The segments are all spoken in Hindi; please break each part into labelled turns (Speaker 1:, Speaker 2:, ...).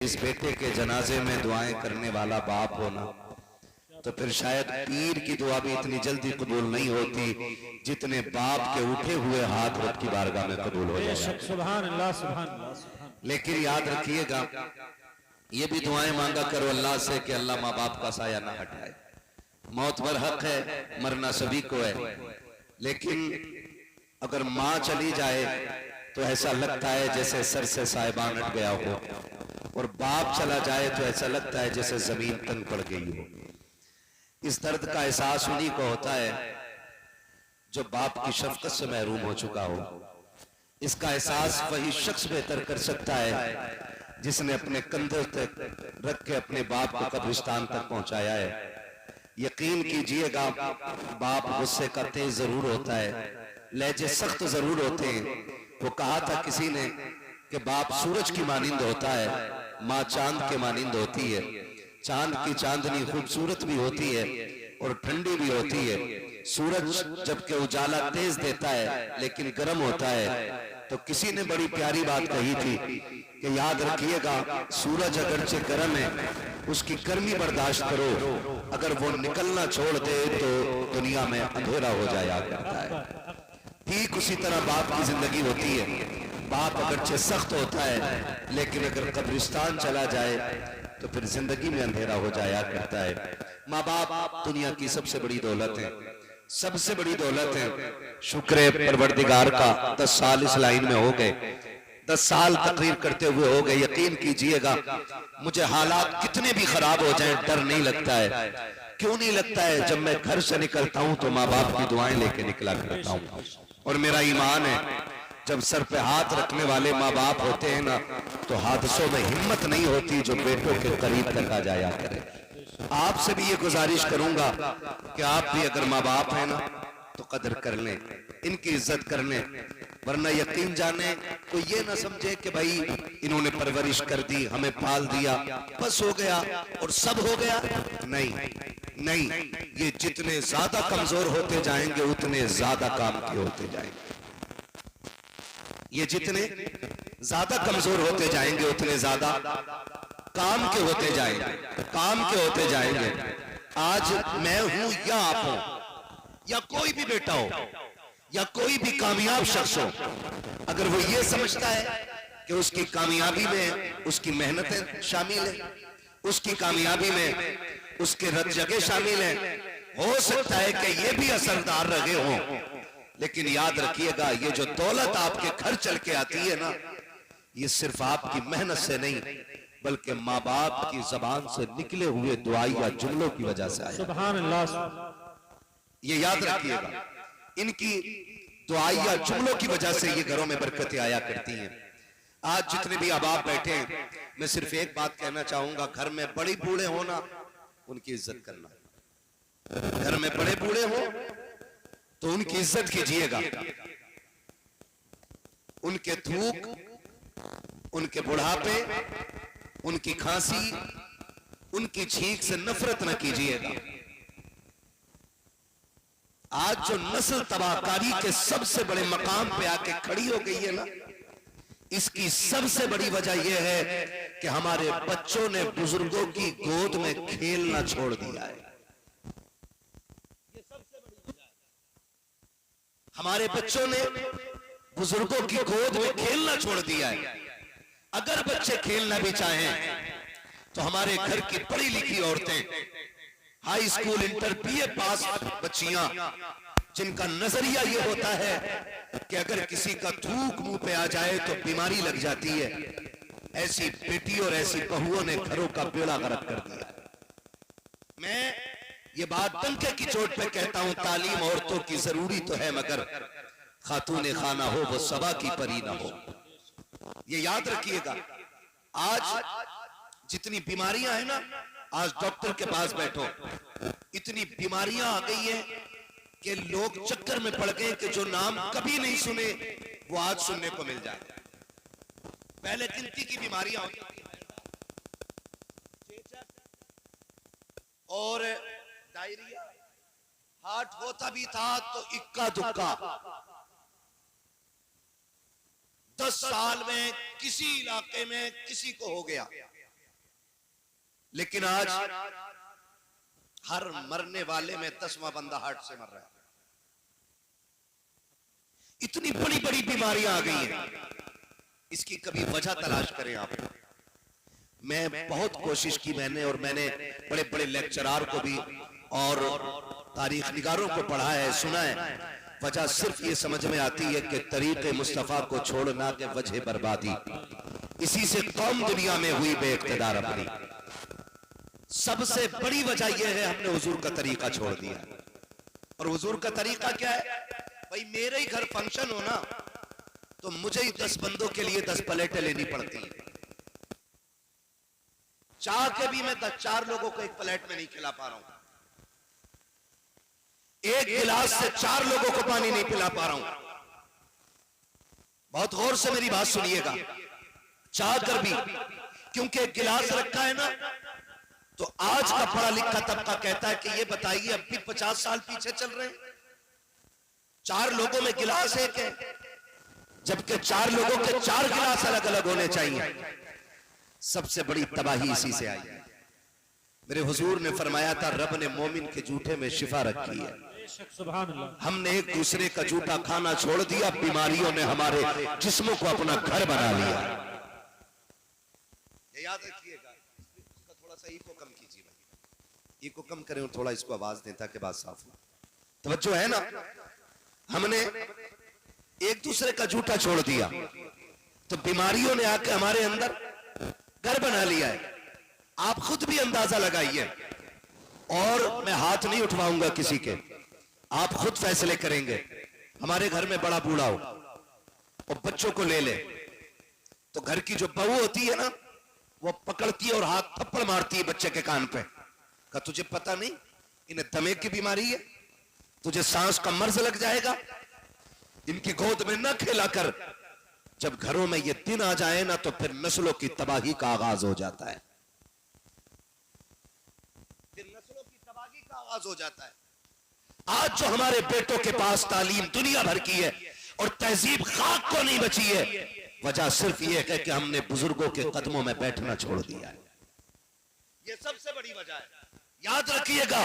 Speaker 1: इस बेटे के जनाजे में दुआएं करने वाला बाप होना, तो फिर शायद पीर की दुआ भी इतनी जल्दी कबूल नहीं होती जितने बाप के उठे हुए हाथ रब की बारगाह में कबूल हो जाए।
Speaker 2: सुभान अल्लाह, सुभान अल्लाह।
Speaker 1: लेकिन याद रखिएगा, ये भी दुआएं मांगा करो अल्लाह से कि अल्लाह माँ बाप का साया ना हटाए। मौत पर हक है, मरना सभी को है, लेकिन अगर माँ चली जाए तो ऐसा लगता है जैसे सर से साहिबान हट गया हो, और बाप चला जाए तो ऐसा लगता है जैसे जमीन तंग पड़ गई हो। इस दर्द का एहसास उन्हीं को होता है जो बाप की शफकत से महरूम हो चुका हो। इसका एहसास वही शख्स बेहतर कर सकता है जिसने अपने कंधे तक रख के अपने बाप को कब्रिस्तान तक पहुंचाया है। यकीन कीजिएगा, बाप गुस्से का तेज जरूर होता है, लहजे सख्त जरूर होते हैं। वो कहा था किसी ने कि बाप सूरज की मानिंद होता है, माँ चांद के मानिंद होती है। चांद की चांदनी खूबसूरत भी होती है और ठंडी भी होती है। सूरज जबकि उजाला तेज देता है लेकिन गर्म होता है। तो किसी ने बड़ी प्यारी बात कही थी कि याद रखिएगा, सूरज अगरचे गर्म है, उसकी गर्मी बर्दाश्त करो, अगर वो निकलना छोड़ दे तो दुनिया में अंधेरा हो जाया करता है। ठीक उसी तरह बाप की जिंदगी होती है। बाप अगरचे सख्त होता है, लेकिन अगर कब्रिस्तान चला जाए तो फिर जिंदगी में अंधेरा हो जाया करता है। माँ बाप दुनिया की सबसे बड़ी दौलत है, सबसे बड़ी दौलत है। शुक्र है परवरदिगार का, 10 साल इस लाइन में हो गए, 10 साल तकरीर करते हुए हो गए। यकीन कीजिएगा, मुझे हालात कितने भी खराब हो जाएं डर नहीं लगता है। क्यों नहीं लगता है? जब मैं घर से निकलता हूं तो माँ बाप की दुआएं लेके निकला करता हूं, और मेरा ईमान है जब सर पे हाथ रखने वाले माँ बाप होते हैं ना, तो हादसों में हिम्मत नहीं होती जो बेटों के करीब तक आ जाया करे। आपसे भी ये गुजारिश करूंगा कि आप भी अगर माँ बाप हैं ना तो कदर कर लें, इनकी इज्जत कर लें, वरना यकीन जाने कोई ये ना समझे कि भाई इन्होंने परवरिश कर दी, हमें पाल दिया, बस हो गया और सब हो गया। नहीं नहीं, ये जितने ज्यादा कमजोर होते जाएंगे उतने ज्यादा काम के होते जाएंगे। ये जितने ज्यादा कमजोर होते जाएंगे उतने ज्यादा काम के होते जाएंगे, काम के होते जाएंगे। आज मैं हूं या आप हो या कोई भी बेटा हो या कोई भी कामयाब शख्स हो, अगर वो ये समझता है कि उसकी कामयाबी में उसकी मेहनतें शामिल है, उसकी कामयाबी में उसके रग-जगे शामिल हैं, हो सकता है कि ये भी असरदार रहे हों, लेकिन याद रखिएगा, ये जो दौलत आपके घर चल के आती है ना, ये सिर्फ आपकी मेहनत से नहीं बल्कि माँ बाप की जबान से निकले हुए दुआइया जुमलों की वजह से आया।
Speaker 2: सुभान अल्लाह।
Speaker 1: ये याद रखिएगा, इनकी दुआइया जुमलों की वजह से ये घरों में बरकतें आया करती हैं। आज जितने भी अबाब बैठे हैं, मैं सिर्फ एक बात कहना चाहूंगा, घर में बड़े बूढ़े होना, उनकी इज्जत करना। घर में बड़े बूढ़े हो तो उनकी इज्जत कीजिएगा। उनके थूक, उनके बुढ़ापे, उनकी खांसी, उनकी छींक से नफरत न कीजिएगा। आज जो नस्ल तबाहकारी के सबसे बड़े मकाम पे आके खड़ी हो गई है ना, इसकी सबसे बड़ी वजह यह है कि हमारे बच्चों ने बुजुर्गों की गोद में खेलना छोड़ दिया है। हमारे बच्चों ने बुजुर्गों की गोद में खेलना छोड़ दिया है। अगर बच्चे खेलना भी चाहें तो हमारे घर की पढ़ी लिखी औरतें, हाई स्कूल इंटर बीए पास बच्चियां, जिनका नजरिया ये होता है कि अगर किसी का थूक मुंह पे आ जाए तो बीमारी लग जाती है, ऐसी बेटी और ऐसी बहुओं ने घरों का बेड़ा गर्क कर दिया। मैं ये बात डंके की चोट पे कहता हूं, तालीम औरतों की जरूरी तो है, मगर खातूने खाना हो वो सबा की परी ना हो। ये याद रखिएगा। आज जितनी बीमारियां हैं ना, आज डॉक्टर के पास बैठो, इतनी बीमारियां आ गई हैं कि लोग चक्कर में पड़ गए कि जो नाम कभी नहीं सुने वो आज सुनने को मिल जाए। पहले गिनती की बीमारियां होती थी और डायरिया, हार्ट होता भी था तो इक्का दुक्का। 10 साल में किसी इलाके में किसी को हो गया, लेकिन आज हर मरने वाले में 10वां बंदा हार्ट से मर रहा है। इतनी बड़ी बड़ी बीमारियां आ गई हैं, इसकी कभी वजह तलाश करें आप। मैं बहुत कोशिश की मैंने, और मैंने बड़े बड़े लेक्चरार को भी और तारीख निगारों को पढ़ा है, सुना है। वजह सिर्फ ये समझ में आती है कि तरीके मुस्तफा को छोड़ना के वजह बर्बादी, इसी से कौम दुनिया में हुई बेइख्तिदार अपनी। सबसे बड़ी वजह यह है हमने हुजूर का तरीका छोड़ दिया। और हुजूर का तरीका क्या है? भाई मेरे ही घर फंक्शन हो ना, तो मुझे ही 10 बंदों के लिए 10 प्लेटें लेनी पड़ती हैं। चाह के भी मैं 4 लोगों को एक प्लेट में नहीं खिला पा रहा हूं। एक गिलास से 4 लोगों को पानी नहीं पिला पा रहा हूं। बहुत गौर से मेरी बात सुनिएगा, चाह कर भी, क्योंकि एक गिलास रखा है ना, तो आज का पढ़ा लिखा तबका कहता है कि ये बताइए अब भी 50 साल पीछे चल रहे हैं। 4 लोगों में गिलास एक है, जबकि 4 लोगों के 4 गिलास अलग अलग होने चाहिए। सबसे बड़ी तबाही इसी से आई है। मेरे हुजूर ने फरमाया था, रब ने मोमिन के जूठे में शिफा रखी है।
Speaker 2: सुभान अल्लाह।
Speaker 1: हमने एक दूसरे का जूठा खाना छोड़ दिया, बीमारियों ने हमारे जिस्मों को अपना घर बना लिया। ये याद रखिएगा। इसका थोड़ा सा इको कम कीजिए भाई, इको कम करें और थोड़ा इसको आवाज दें ताकि बात साफ हो। तवज्जो है ना? हमने एक दूसरे का जूठा छोड़ दिया, तो बीमारियों ने आके हमारे अंदर घर बना लिया है। आप खुद भी अंदाजा लगाइए, और मैं हाथ नहीं उठवाऊंगा किसी के, आप खुद फैसले करेंगे। हमारे घर में बड़ा बूढ़ा हो और बच्चों को ले ले, तो घर की जो बहू होती है ना, वो पकड़ती है और हाथ थप्पड़ मारती है बच्चे के कान पे, का तुझे पता नहीं इन्हें दमे की बीमारी है, तुझे सांस का मर्ज लग जाएगा, इनकी गोद में न खेला कर। जब घरों में ये दिन आ जाए ना, तो फिर नस्लों की तबाही का आगाज हो जाता है। फिर नस्लों की तबाही का आगाज हो जाता है। आज जो हमारे बेटों के पास तालीम दुनिया भर की है और तहजीब खाक को नहीं बची है, वजह सिर्फ ये है कि हमने बुजुर्गों के कदमों में बैठना छोड़ दिया है। ये सबसे बड़ी वजह है। याद रखिएगा,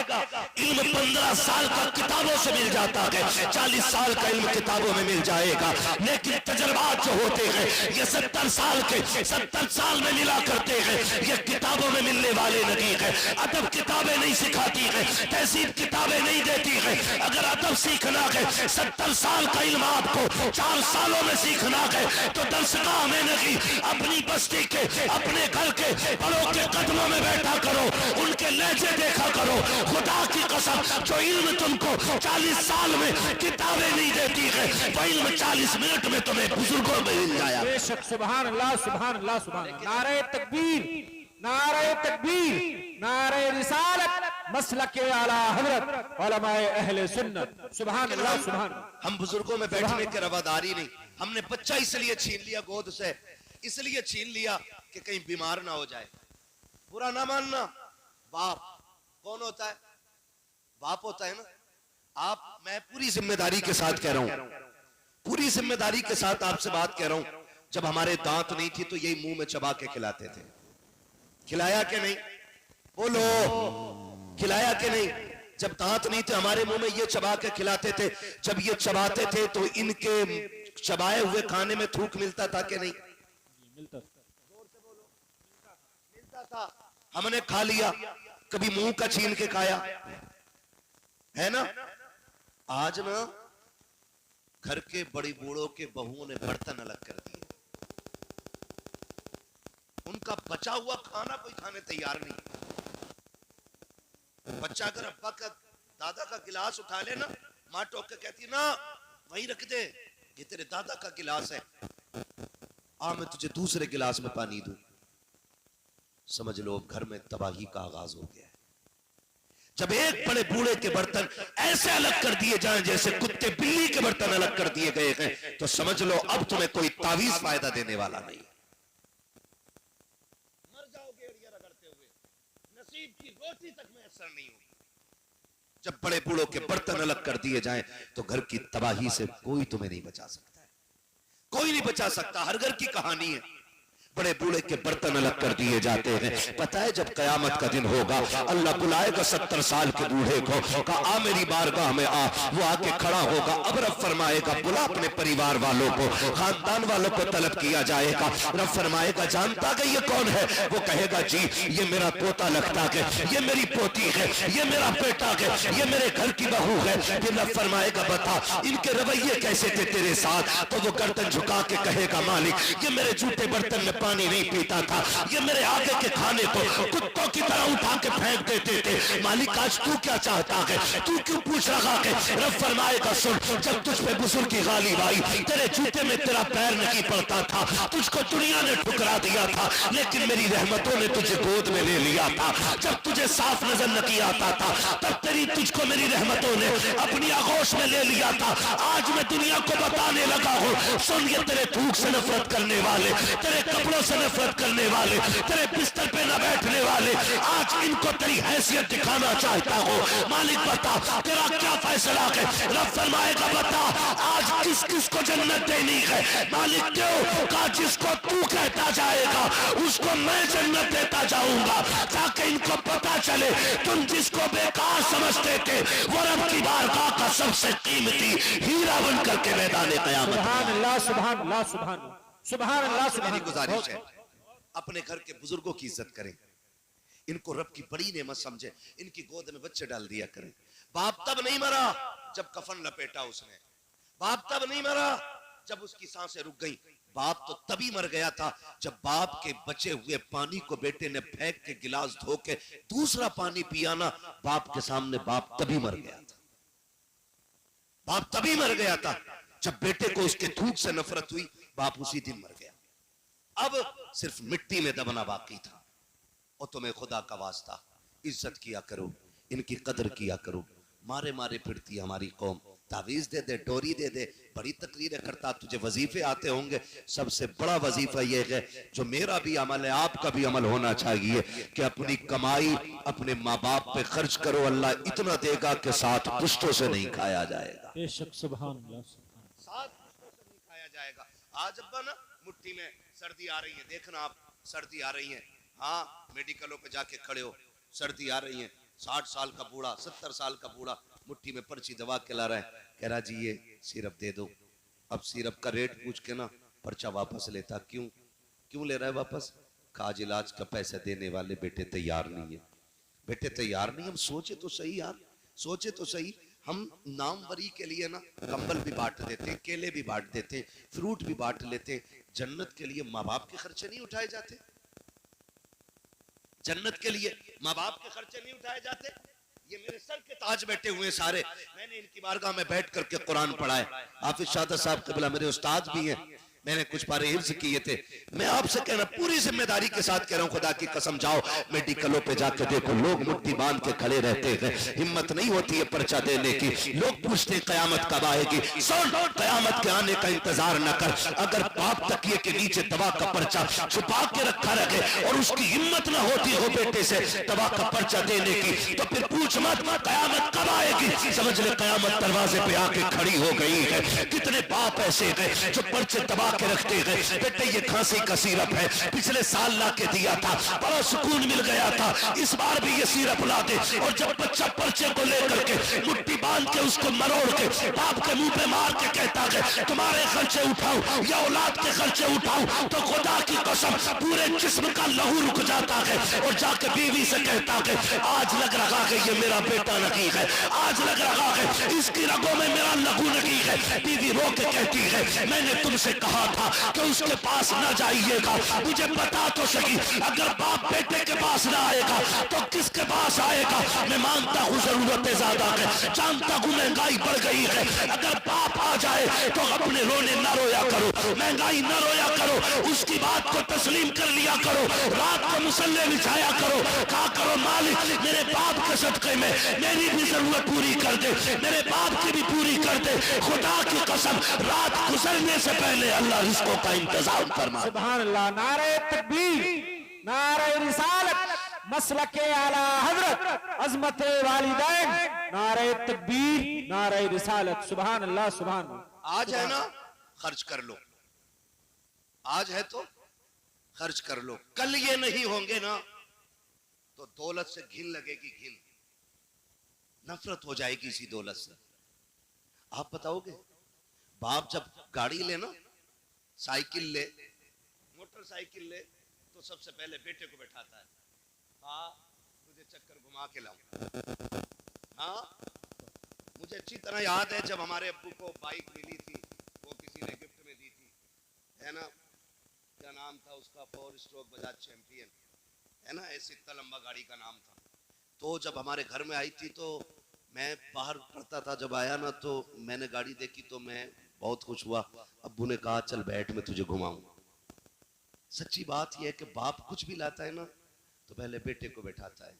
Speaker 1: इल्म 15 साल का किताबों से मिल जाता है, 40 साल का इल्म किताबों में मिल जाएगा, लेकिन तजर्बात जो होते हैं ये 70 साल के 70 साल में मिला करते हैं। ये किताबों में मिलने वाले नहीं है। अदब किताबें नहीं सिखाती है, तहजीब किताबें नहीं देती है। अगर अदब सीखना है, 70 साल का इल्म आपको 4 सालों में सीखना है, तो दरसगाह में नहीं, अपनी बस्ती के, अपने घर के बड़ों के कदमों में बैठा करो, उनके लहजे देखा करो। खुदा की कसम, जो इल्म तुमको 40 साल में किताबें नहीं देती है, वो इल्म 40 मिनट में तुम्हें बुजुर्गों में मिल जाया।
Speaker 2: बेशक। सुभान अल्लाह, सुभान अल्लाह, सुभान अल्लाह। नारे तकबीर, नारे तकबीर, नारे रिसालत, मसलक आला हजरत उलमाए अहले सुन्नत। सुभान अल्लाह, सुभान अल्लाह।
Speaker 1: हम बुजुर्गों में बैठने की रवादारी नहीं, हमने बच्चा इसलिए छीन लिया गोद से, इसलिए छीन लिया कि कहीं बीमार ना हो जाए। बुरा ना मानना, बाप कौन होता है? बाप होता है ना। आप, मैं पूरी जिम्मेदारी के साथ कह रहा हूं, पूरी जिम्मेदारी के साथ आपसे बात कह रहा हूं, जब हमारे दांत नहीं थी तो यही मुंह में चबा के खिलाते थे। खिलाया कि नहीं? बोलो, खिलाया कि नहीं? जब दांत नहीं थे हमारे मुंह में ये चबा के खिलाते थे। जब ये चबाते थे तो इनके चबाए हुए खाने में थूक मिलता था कि नहीं?
Speaker 2: मिलता
Speaker 1: था। हमने खा लिया, कभी मुंह का छीन के खाया है ना। आज ना घर के बड़ी बूढ़ों के बहुओं ने बर्तन अलग कर दिए, उनका बचा हुआ खाना कोई खाने तैयार नहीं। बच्चा अगर अब्बा का, दादा का गिलास उठा ले ना, माँ टोक के कहती है ना वहीं रख दे, ये तेरे दादा का गिलास है, आ मैं तुझे दूसरे गिलास में पानी दूं। समझ लो घर में तबाही का आगाज हो गया है। जब एक बड़े बूढ़े के बर्तन ऐसे अलग कर दिए जाएं जैसे कुत्ते बिल्ली के बर्तन अलग कर दिए गए हैं, तो समझ लो अब तुम्हें कोई तावीज फायदा देने वाला नहीं। मर जाओगे एड़ियां रगड़ते हुए, नसीब की रोटी तक में असर नहीं होगी। जब बड़े बूढ़ों के बर्तन अलग कर दिए जाएं तो घर की तबाही से कोई तुम्हें नहीं बचा सकता है, कोई नहीं बचा सकता। हर घर की कहानी है, बड़े बूढ़े के बर्तन अलग कर दिए जाते हैं। पता है जब कयामत का दिन होगा अल्लाह बुलाएगा 70 साल के बूढ़े को, कहा आ मेरी बारगाह में आ। वो आके खड़ा होगा, अब रब फरमाएगा बुला अपने परिवार वालों को, खानदान वालों को तलब किया जाएगा। रब फरमाएगा जानता है ये कौन है? वो कहेगा जी ये मेरा पोता लगता है, ये मेरी पोती है, ये मेरा बेटा है, ये मेरे घर की बहू है। फिर रब फरमाएगा बता इनके रवैये कैसे थे तेरे साथ? तो वो गर्दन झुका के कहेगा मालिक ये मेरे जूठे बर्तन में पानी नहीं पीता था, ये मेरे आगे के खाने को कुत्तों की तरह उठा के फेंक देते थे। मालिक आज तू क्या चाहता है, तू क्यों पूछ रहा है? रब फरमाएगा सुन, जब तुझ पे बुजुर्ग की गालिब आई, तेरे जूते में तेरा पैर नहीं पड़ता था, तुझको दुनिया ने ठुकरा दिया था, लेकिन मेरी रहमतों ने तुझे गोद में ले लिया था। जब तुझे साफ नजर नहीं आता था तब तुझको मेरी रहमतों ने अपनी आगोश में ले लिया था। आज मैं दुनिया को बताने लगा हूँ सुन, ये तेरे थूक से नफरत करने वाले, तेरे कपड़ों से नफरत करने वाले, तेरे बिस्तर पे न बैठने वाले, आज इनको तेरी हैसियत दिखाना चाहता हूँ। मालिक बता तेरा क्या फैसला है? रब फरमाएगा बता आज किस किस को जन्नत देनी है? मालिक क्यों का जिसको तू कहता जाएगा उसको मैं जन्नत देता जाऊंगा, ताकि इनको पता चले तुम जिसको बेकार समझते थे वो रब की बारगाह का सबसे कीमती हीरा बन करके मैदान क़यामत।
Speaker 2: सुभान अल्लाह, सुभान अल्लाह, सुभान अल्लाह, सुभान अल्लाह, सुभान
Speaker 1: मेरी गुजारिश है अपने घर के बुजुर्गों की इज्जत करें, इनको रब की बड़ी नेमत समझे, इनकी गोद में बच्चे डाल दिया करें। बाप तब नहीं मरा जब कफन लपेटा उसने, बाप तब नहीं मरा जब उसकी सांसें रुक गई, बाप तो तभी मर गया था जब बाप के बचे हुए पानी को बेटे ने फेंक के गिलास धो के दूसरा पानी पिया ना, बाप के सामने बाप तभी मर गया था। बाप तभी मर गया था जब बेटे को उसके थूक से नफरत हुई, बाप उसी दिन मर गया। अब सिर्फ मिट्टी में दबना बाकी था। और तुम्हें खुदा का वास्ता इज्जत किया करो, इनकी कदर किया करो। मारे मारे फिरती हमारी कौम, तावीज दे दे, डोरी दे दे, बड़ी तकरीरें करता, तुझे वजीफे आते होंगे। सबसे बड़ा वजीफा यह है जो मेरा भी अमल है, आपका भी अमल होना चाहिए कि अपनी कमाई अपने माँ बाप पे खर्च करो, अल्लाह इतना देगा कि 7 पुश्तों से नहीं खाया जाएगा।
Speaker 2: बेशक, सुभान अल्लाह,
Speaker 1: 7 पुश्तों से नहीं खाया जाएगा। आज अब्बा ना मुट्ठी में सर्दी आ रही है, देखना आप सर्दी आ रही है, हाँ मेडिकलों पे जाके खड़े हो, सर्दी आ रही है, 60 साल का बूढ़ा, 70 साल का बूढ़ा मुट्ठी में पर्ची दवा के ला रहा है, कह रहा जी ये सिरप दे दो। अब सिरप का रेट पूछ के ना पर्चा वापस लेता, क्यों ले रहा है वापस? काज इलाज का पैसा देने वाले बेटे तैयार नहीं है, बेटे तैयार नहीं। हम सोचे तो सही यार, सोचे तो सही, हम नामवरी के लिए ना कंबल भी बांट देते, केले भी बांट देते, फ्रूट भी बांट लेते। जन्नत के लिए माँ बाप के खर्चे नहीं उठाए जाते? जन्नत के लिए माँ बाप के खर्चे नहीं उठाए जाते? ये मेरे सर के ताज बैठे हुए सारे, मैंने इनकी बारगाह में बैठ करके कुरान पढ़ा है। हाफिज शादा साहब क़िबला मेरे उस्ताद भी हैं, मैंने कुछ पारे हिफ्ज़ किए थे। मैं आपसे कह रहा पूरी जिम्मेदारी के साथ कह रहा हूँ, खुदा की कसम जाओ मेडिकलों पे जाकर देखो, लोग मुट्ठी बांध के खड़े रहते हैं, हिम्मत नहीं होती है पर्चा देने की। लोग पूछते हैं कयामत कब आएगी? सुन, कयामत के आने का इंतजार न कर। अगर बाप तकिए के नीचे दवा का पर्चा छुपा के रखा रखे और उसकी हिम्मत न होती हो बेटे से दवा का पर्चा देने की, तो फिर पूछ मत कयामत कब आएगी। समझ ले कयामत दरवाजे पे आके खड़ी हो गई है। कितने बाप ऐसे हैं जो पर्चे दबा के रखते हैं, बेटे ये खांसी का सिरप है, पिछले साल ला के दिया था, बड़ा सुकून मिल गया था, इस बार भी ये सिरप ला दे। और जब बच्चा पर्चे को लेकर के मुट्ठी बांध के उसको मरोड़ के बाप के मुंह पे मार के कहता है तुम्हारे खर्चे उठाओ या औलाद के खर्चे उठाओ, तो खुदा की कसम पूरे जिस्म का लहू रुक जाता है। और जाके बीवी से कहता है आज लग रहा है ये मेरा बेटा नहीं है, आज लग रहा है इसकी रगों में मेरा लहू नहीं है। बीवी रो के कहती है मैंने तुमसे कहा था कि उसके पास न जाइएगा, मुझे बता तो सही, अगर बाप बेटे के पास ना आएगा तो किसके पास आएगा? मैं मानता हूँ जरूरतें ज्यादा है, जानता हूँ महंगाई बढ़ गई है, अगर बाप आ जाए तो अपने रोने न रोया करो, महंगाई न रोया करो, उसकी बात को तस्लीम कर लिया करो, रात को मुसल्ले बिछाया करो, कहा करो मालिक मेरे बाप के सदक़े में मेरी भी जरूरत पूरी कर दे, मेरे बाप की भी पूरी कर दे। खुदा की कसम रात गुजरने से पहले अल्लाह रिज़्क़ों का इंतजाम फरमा।
Speaker 2: सुभान अल्लाह, नारे तकबीर, नारे रिसालत, मसलके आला हजरत, अज़मत वालिदैन, नारे तकबीर, नारे रिसालत। सुभान अल्लाह, सुभान अल्लाह।
Speaker 1: आज है ना खर्च कर लो, आज है तो खर्च कर लो, कल ये नहीं होंगे ना तो दौलत से घिन लगेगी, घिन, नफरत हो जाएगी इसी दौलत से। आप बताओगे, बाप जब गाड़ी ले ना, साइकिल ले, मोटरसाइकिल ले, तो सबसे पहले बेटे को बैठाता है, हाँ तुझे चक्कर घुमा के लाऊं। हाँ, मुझे अच्छी तरह याद है जब हमारे अब्बू को बाइक मिली थी, वो किसी ने गिफ्ट में दी थी, है ना, क्या नाम था उसका, 4 स्ट्रोक बजाज चैंपियन, है ना, ऐसे इतना लंबा गाड़ी का नाम था। तो जब हमारे घर में आई थी तो मैं बाहर पढ़ता था, जब आया ना तो मैंने गाड़ी देखी तो मैं बहुत खुश हुआ। अब्बू ने कहा चल बैठ मैं तुझे घुमाऊंगा। सच्ची बात यह है कि बाप कुछ भी लाता है ना तो पहले बेटे को बैठाता है।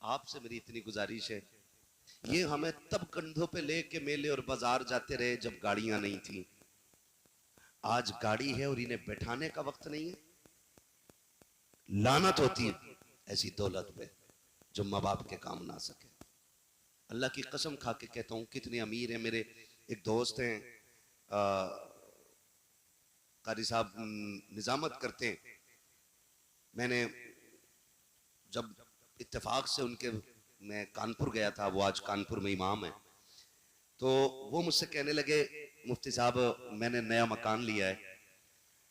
Speaker 1: आपसे मेरी इतनी गुजारिश है, ये हमें तब कंधों पे लेके मेले और बाजार जाते रहे जब गाड़ियां नहीं थी। आज गाड़ी है और इन्हें बैठाने का वक्त नहीं है। लानत होती है ऐसी दौलत पे जो माँ बाप के काम ना सके। अल्लाह की कसम खा के कहता हूँ, कितने अमीर हैं। मेरे एक दोस्त हैं, कारी साहब निजामत करते हैं। मैंने जब इत्तेफाक से उनके, मैं कानपुर गया था, वो आज कानपुर में इमाम है, तो वो मुझसे कहने लगे मुफ्ती साहब मैंने नया मकान लिया है,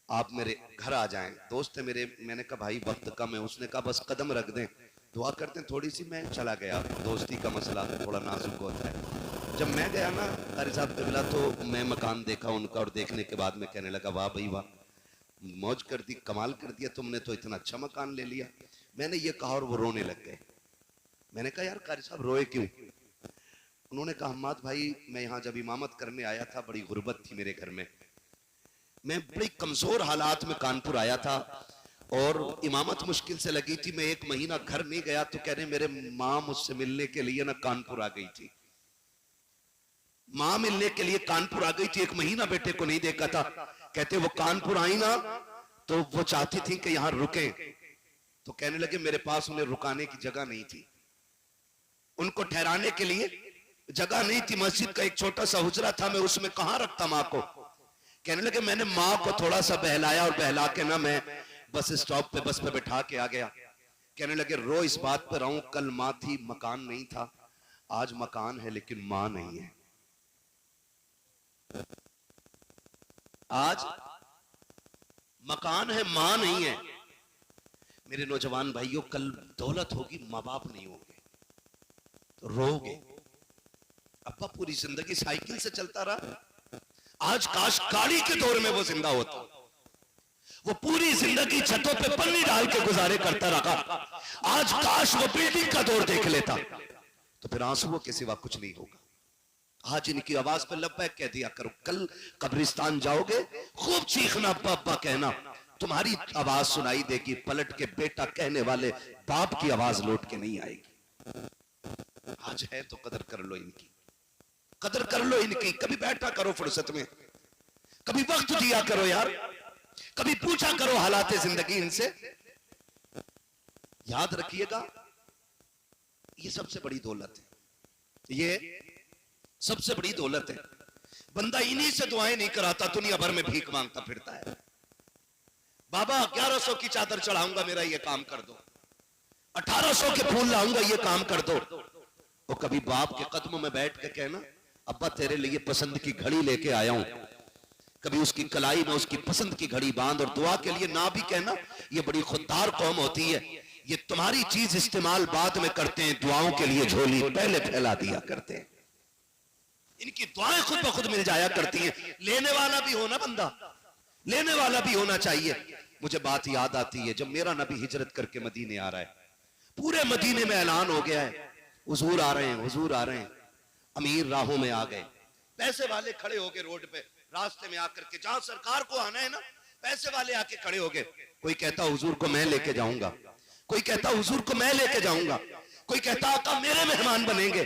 Speaker 1: आप मेरे घर आ जाएं। दोस्त है मेरे, मैंने कहा भाई वक्त कम है। उसने कहा बस कदम रख दें, दुआ करते हैं थोड़ी सी। मैं चला गया, दोस्ती का मसला थोड़ा नाजुक होता है। जब मैं गया ना कारी साहब के बिला, तो मैं मकान देखा उनका, और देखने के बाद मैं कहने लगा वाह भाई वाह, मौज कर दी, कमाल कर दिया तुमने, तो इतना अच्छा मकान ले लिया। मैंने ये कहा और वो रोने लग गए। मैंने कहा यार कारी साहब रोए क्यों? उन्होंने कहा हम्माद भाई मैं यहाँ जब इमामत करने आया था, बड़ी गुर्बत थी मेरे घर में, मैं बड़ी कमजोर हालात में कानपुर आया था और इमामत मुश्किल से लगी थी। मैं 1 महीना घर नहीं गया तो कह रहे मेरे माँ मुझसे मिलने के लिए ना कानपुर आ गई थी। माँ मिलने के लिए कानपुर आ गई थी, 1 महीना बेटे को नहीं देखा था। कहते वो कानपुर आई ना तो वो चाहती थी कि यहाँ रुके, तो कहने लगे मेरे पास उन्हें रुकाने की जगह नहीं थी, उनको ठहराने के लिए जगह नहीं थी। मस्जिद का एक छोटा सा हुजरा था, मैं उसमें कहां रखता माँ को। कहने लगे मैंने माँ को थोड़ा सा बहलाया और बहला के ना मैं बस स्टॉप पे, बस पे बैठा के आ गया। कहने लगे रो इस बात पर रहूं, कल माँ थी मकान नहीं था, आज मकान है लेकिन माँ नहीं है। आज मकान है माँ नहीं है। मेरे नौजवान भाइयों, कल दौलत होगी माँ बाप नहीं होंगे तो रोगे। अब्बा पूरी जिंदगी साइकिल से चलता रहा, आज काश गाड़ी के दौर में वो जिंदा होता। वो पूरी जिंदगी छतों पे पन्नी डाल के गुजारे करता रहा, आज काश वो बिल्डिंग का दौर देख लेता, तो फिर आंसुओं के सिवा कुछ नहीं होगा। आज इनकी आवाज पे लब्बैक कह दिया करो, कल कब्रिस्तान जाओगे खूब चीखना अब्बा अब्बा कहना, तुम्हारी आवाज सुनाई देगी, पलट के बेटा कहने वाले बाप की आवाज लौट के नहीं आएगी। आज है तो कदर कर लो इनकी, कदर कर लो इनकी। कभी बैठा करो फुर्सत में, कभी वक्त दिया करो यार, कभी पूछा करो हालात जिंदगी इनसे। याद रखिएगा ये सबसे बड़ी दौलत है, ये सबसे बड़ी दौलत है। बंदा इन्हीं से दुआएं नहीं कराता, दुनिया भर में भीख मांगता फिरता है। बाबा 1100 की चादर चढ़ाऊंगा, मेरा ये काम कर दो, 1800 के फूल लाऊंगा, ये काम कर दो। तो कभी बाप के कदमों में बैठ के कहना अब्बा तेरे लिए पसंद की घड़ी लेके आया हूं, कभी उसकी कलाई में उसकी पसंद की घड़ी बांध, और दुआ के लिए ना भी कहना। ये बड़ी खुददार कौम होती है, ये तुम्हारी चीज इस्तेमाल बाद में करते हैं, दुआओं के लिए झोली पहले फैला दिया करते हैं। इनकी दुआएं खुद ब खुद मिल जाया करती हैं। लेने वाला भी होना, बंदा लेने वाला भी होना चाहिए। मुझे बात याद आती है जब मेरा नबी हिजरत करके मदीने आ रहा है, पूरे मदीने में ऐलान हो गया है हुजूर आ रहे हैं, हुजूर आ रहे हैं। अमीर राहों में आ गए, पैसे वाले खड़े हो गए रोड पे, रास्ते में आकर के, जहां सरकार को आना है ना, पैसे वाले आके खड़े हो गए। कोई कहता हुजूर को मैं लेके जाऊंगा, कोई कहता हुजूर को मैं लेके जाऊंगा, कोई कहता आका मेरे मेहमान बनेंगे।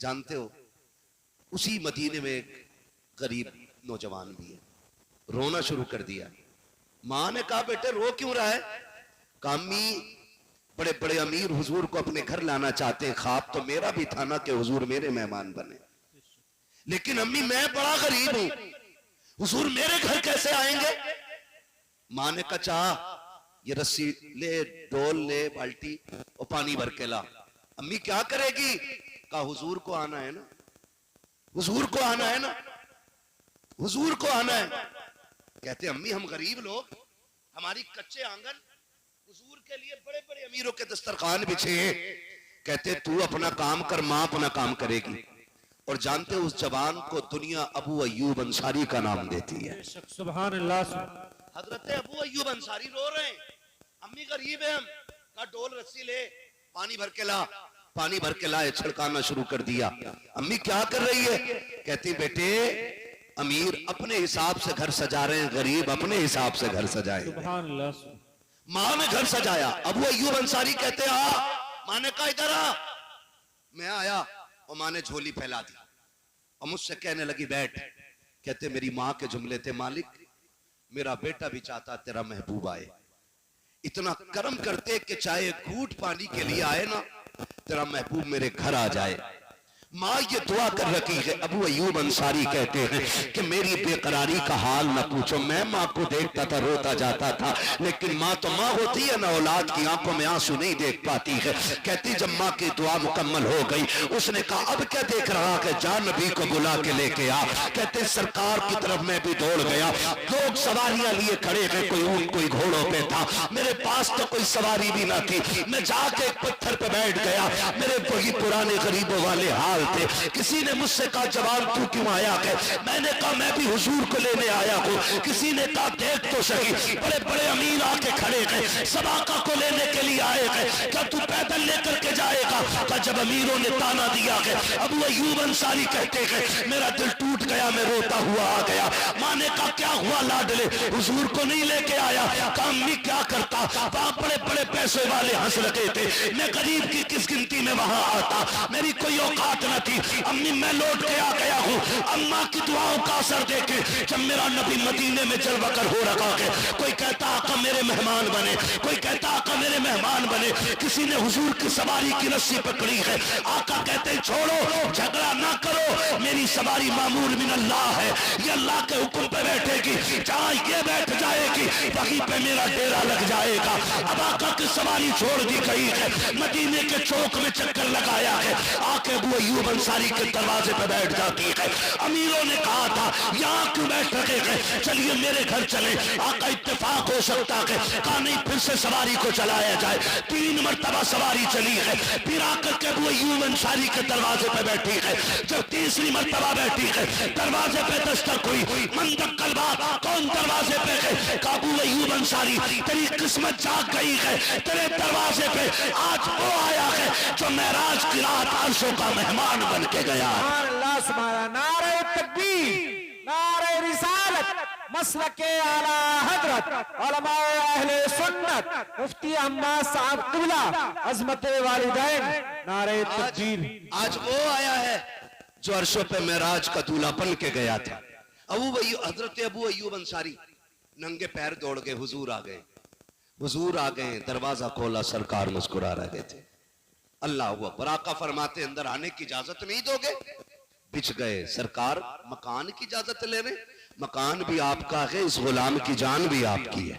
Speaker 1: जानते हो उसी मदीने में एक गरीब नौजवान भी है, रोना शुरू कर दिया। मां ने कहा बेटे रो क्यों रहा है? कामी बड़े बड़े अमीर हुजूर को अपने घर लाना चाहते हैं, ख्वाब तो मेरा भी था ना कि हुजूर मेरे मेहमान बने, लेकिन अम्मी मैं बड़ा गरीब हूं, हुजूर मेरे घर कैसे आएंगे? माँ ने कहा चाह ये रस्सी ले, डोल ले, बाल्टी और पानी भर के ला। अम्मी क्या करेगी? कहा हुजूर को आना है ना, हुजूर को आना है ना, हुजूर को आना है। कहते अम्मी हम गरीब लोग, हमारी कच्चे आंगन, हुजूर के लिए बड़े बड़े अमीरों के दस्तरखान बिछे हैं। कहते तू अपना काम कर, मां अपना काम करेगी। और जानते उस जवान को दुनिया अबू अय्यूब अंसारी का नाम देती है।
Speaker 2: सुभान अल्लाह।
Speaker 1: हजरत अबू अय्यूब अंसारी रो रहे हैं, अम्मी गरीब है हम। का डोल रस्सी ले, पानी भर के ला। पानी भर के लाए, छिड़काना शुरू कर दिया। अम्मी क्या कर रही है? कहती बेटे अमीर अपने हिसाब से घर सजा रहे हैं, गरीब अपने हिसाब से घर सजाए।
Speaker 2: सुभान अल्लाह।
Speaker 1: माँ ने घर सजाया। अबू अय्यूब अंसारी कहते आ। माँ ने कहा इधर आ। मैं आया और माँ ने झोली फैला दी और मुझसे कहने लगी बैठ। कहते मेरी माँ के जुमले थे, मालिक मेरा बेटा भी चाहता तेरा महबूब आए। इतना कर्म करते कि चाहे घूंट पानी के लिए आए ना, तेरा महबूब मेरे घर आ जाए। माँ ये दुआ कर रखी है। अबू अय्यूब अंसारी कहते हैं कि मेरी बेकरारी का हाल न पूछो। मैं माँ को देखता था, रोता जाता था, लेकिन माँ तो माँ होती है ना, औलाद की आंखों में आंसू नहीं देख पाती है। कहती जब माँ की दुआ मुकम्मल हो गई, उसने कहा अब क्या देख रहा है, जा नबी को बुला के लेके आ। कहते सरकार की तरफ मैं भी दौड़ गया। लोग सवारियां लिए खड़े हैं, कोई ऊंट कोई घोड़ों पे था, मेरे पास तो कोई सवारी भी ना थी। मैं जाके एक पत्थर पे बैठ गया। मेरे वही पुराने गरीबों वाले हाल थे। किसी ने मुझसे कहा जवान तू क्यों आया है? मैंने कहा मैं भी हुजूर को लेने आया हूँ। किसी ने कहा देख तो सही, बड़े बड़े अमीर आके खड़े हैं, सबाका को लेने के लिए आए हैं, क्या तू पैदल लेकर के जाएगा? का जब अमीरों ने ताना दिया है, अबू अय्यूब अंसारी कहते हैं मेरा दिल टूट गया, मैं रोता हुआ आ गया। माँ ने कहा क्या हुआ लाडले, हुजूर को नहीं लेके आया? कहा अम्मी क्या करता, वहां बड़े बड़े पैसे वाले हंस रहे थे, मैं गरीब की किस गिनती में वहां आता, मेरी कोई औकात न थी। अम्मी मैं लौट के आ गया हूँ। अम्मा की दुआओं का असर देखे जब मेरा नबी मदीने में जलवाकर हो रखा है, कोई कहता आका मेरे मेहमान बने, कोई कहता आका मेरे मेहमान बने। किसी ने हुजूर की सवारी की रस्सी पकड़ी है, आका कहते छोड़ो, झगड़ा ना करो, मेरी सवारी मामूर मिन अल्लाह है, ये अल्लाह के हुक्म पे बैठेगी, जहाँ ये बैठ जाएगी वहीं पे मेरा डेरा लग जाएगा। अब आका की सवारी छोड़ दी गई है, मदीने के चौक में चक्कर लगाया है, आके अबू अय्यूब अंसारी के दरवाजे पे बैठ जाती है। अमीरों ने कहा था यहाँ क्यों बैठ रहे हैं, चलिए मेरे घर चले। आका इत्तेफाक हो सकता है, कहा नहीं फिर से सवारी को चलाया जाए। 3 मरतबा सवारी चली है, फिर आकर के अबू अय्यूब अंसारी के दरवाजे पे बैठी है। जब तीसरी मरतबा बैठी है, दरवाजे पे दस्तक हुई, मंदक कलबा कौन दरवाजे पे है? अबू अय्यूब अंसारी तेरी किस्मत जाग गई है, तेरे दरवाजे पे आज वो आया है जो मेराज की रात अर्शों का मेहमान बन के गया।
Speaker 2: नारे तकबीर, नारे रिसालत, मसलके आला हजरत, उलमाए अहले सुन्नत, मुफ्ती अहमद साहब क़िबला, अज़मते वालिदैन, नारे तकबीर।
Speaker 1: आज वो आया है जो अर्शों पे मेराज का दूल्हा बन के गया था। हजरत अबू अय्यूब अंसारी नंगे पैर दौड़ गए, हुजूर आ गए, हुजूर आ गए। दरवाजा खोला, सरकार मुस्कुरा रहे थे। अल्लाह अकबर। आका फरमाते अंदर आने की इजाजत नहीं दोगे? बिछ गए। सरकार मकान की इजाजत ले रहे, मकान भी आपका है, इस गुलाम की जान भी आपकी है।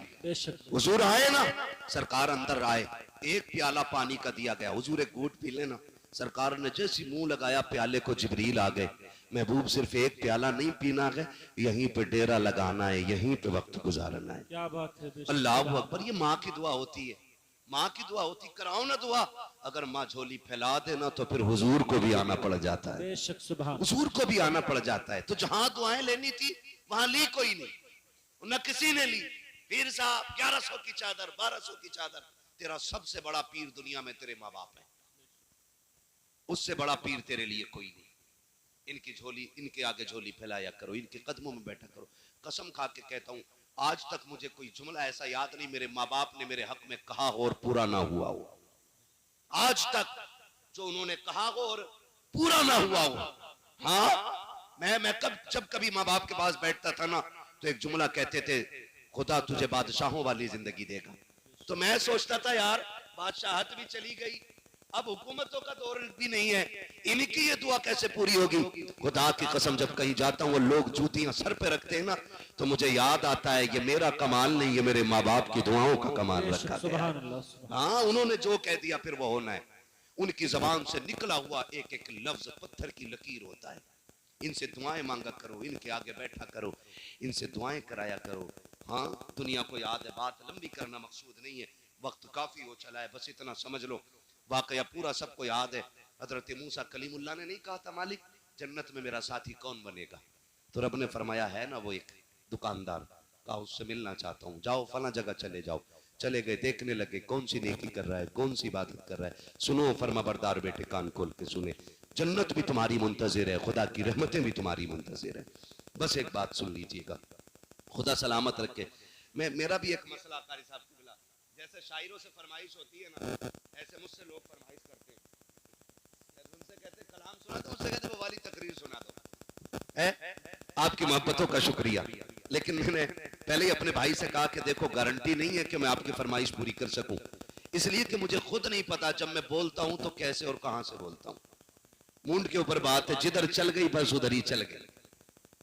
Speaker 1: हुजूर आए ना, सरकार अंदर आए, एक प्याला पानी का दिया गया, हुजूर एक घूंट पी लेना। सरकार ने जैसी मुंह लगाया प्याले को, जिब्रील आ गए। महबूब सिर्फ एक प्याला नहीं पीना है, यहीं पे डेरा लगाना है, यहीं पे वक्त गुजारना है।
Speaker 2: क्या बात है।
Speaker 1: अल्लाह अकबर। ये माँ की दुआ होती है, माँ की दुआ होती, कराओ ना दुआ। अगर माँ झोली फैला देना तो फिर हुजूर को भी आना पड़ जाता है, हुजूर को भी आना पड़ जाता है। तो जहां दुआएं लेनी थी वहां ली कोई नहीं, न किसी ने ली। पीर साहब 1100 की चादर, 1200 की चादर, तेरा सबसे बड़ा पीर दुनिया में तेरे माँ बाप है, उससे बड़ा पीर तेरे लिए कोई नहीं। इनकी झोली, इनके आगे झोली फैलाया करो, इनके कदमों में बैठा करो। कसम खा के कहता हूं, आज तक मुझे कोई जुमला ऐसा याद नहीं मेरे माँ बाप ने मेरे हक में कहा हो और पूरा ना हुआ हो। आज तक जो उन्होंने कहा हो और पूरा ना हुआ हो। हाँ, मैं जब कभी माँ बाप के पास बैठता था ना, तो एक जुमला कहते थे, खुदा तुझे बादशाहों वाली जिंदगी देगा। तो मैं सोचता था यार बादशाहत भी चली गई, अब हुकूमतों का दौर भी नहीं है, इनकी ये दुआ कैसे पूरी होगी? खुदा की कसम जब कहीं जाता हूँ वो लोग जूतियां सर पे रखते हैं ना, तो मुझे याद आता है ये मेरा कमाल नहीं, ये मेरे माँ बाप की दुआओं का कमाल रखा गया है। हाँ, उन्होंने जो कह दिया फिर वो होना है। उनकी जबान से निकला हुआ एक एक लफ्ज पत्थर की लकीर होता है। इनसे दुआएं मांगा करो, इनके आगे बैठा करो, इनसे दुआएं कराया करो। हाँ, दुनिया को याद है, बात लंबी करना मकसूद नहीं है, वक्त काफी हो चला है, बस इतना समझ लो। वाकया पूरा सबको याद है। हजरत मूसा कलीमुल्लाह ने नहीं कहा था मालिक जन्नत में मेरा साथी कौन बनेगा? तो रब ने फरमाया है ना वो एक दुकानदार, कहा उससे मिलना चाहता हूँ, जाओ फला जगह चले जाओ। चले गए, देखने लगे कौन सी नेकी कर रहा है, कौन सी इबादत कर रहा है। सुनो फरमा बरदार बेटे, कान खोल के सुने, जन्नत भी तुम्हारी मुंतजिर है, खुदा की रहमतें भी तुम्हारी मुंतजिर है। बस एक बात सुन लीजिएगा, खुदा सलामत रखे। मेरा भी एक मसला कारी साहब की बिला, जैसे शायरों से फरमाइश होती है ना, ऐसे मुझसे लोग फरमाइश करते हैं। उनसे कहते कलाम सुना दो, उससे कहते वो वाली तकरीर सुना दो। है आपकी मोहब्बतों का शुक्रिया, लेकिन मैंने पहले ही अपने भाई से कहा कि देखो गारंटी नहीं है कि मैं आपकी फरमाइश पूरी कर सकूं, इसलिए कि मुझे खुद नहीं पता जब मैं बोलता हूं तो कैसे और कहां से बोलता हूं। मुंड के ऊपर बात है, जिधर चल गई बस उधर ही चल गई।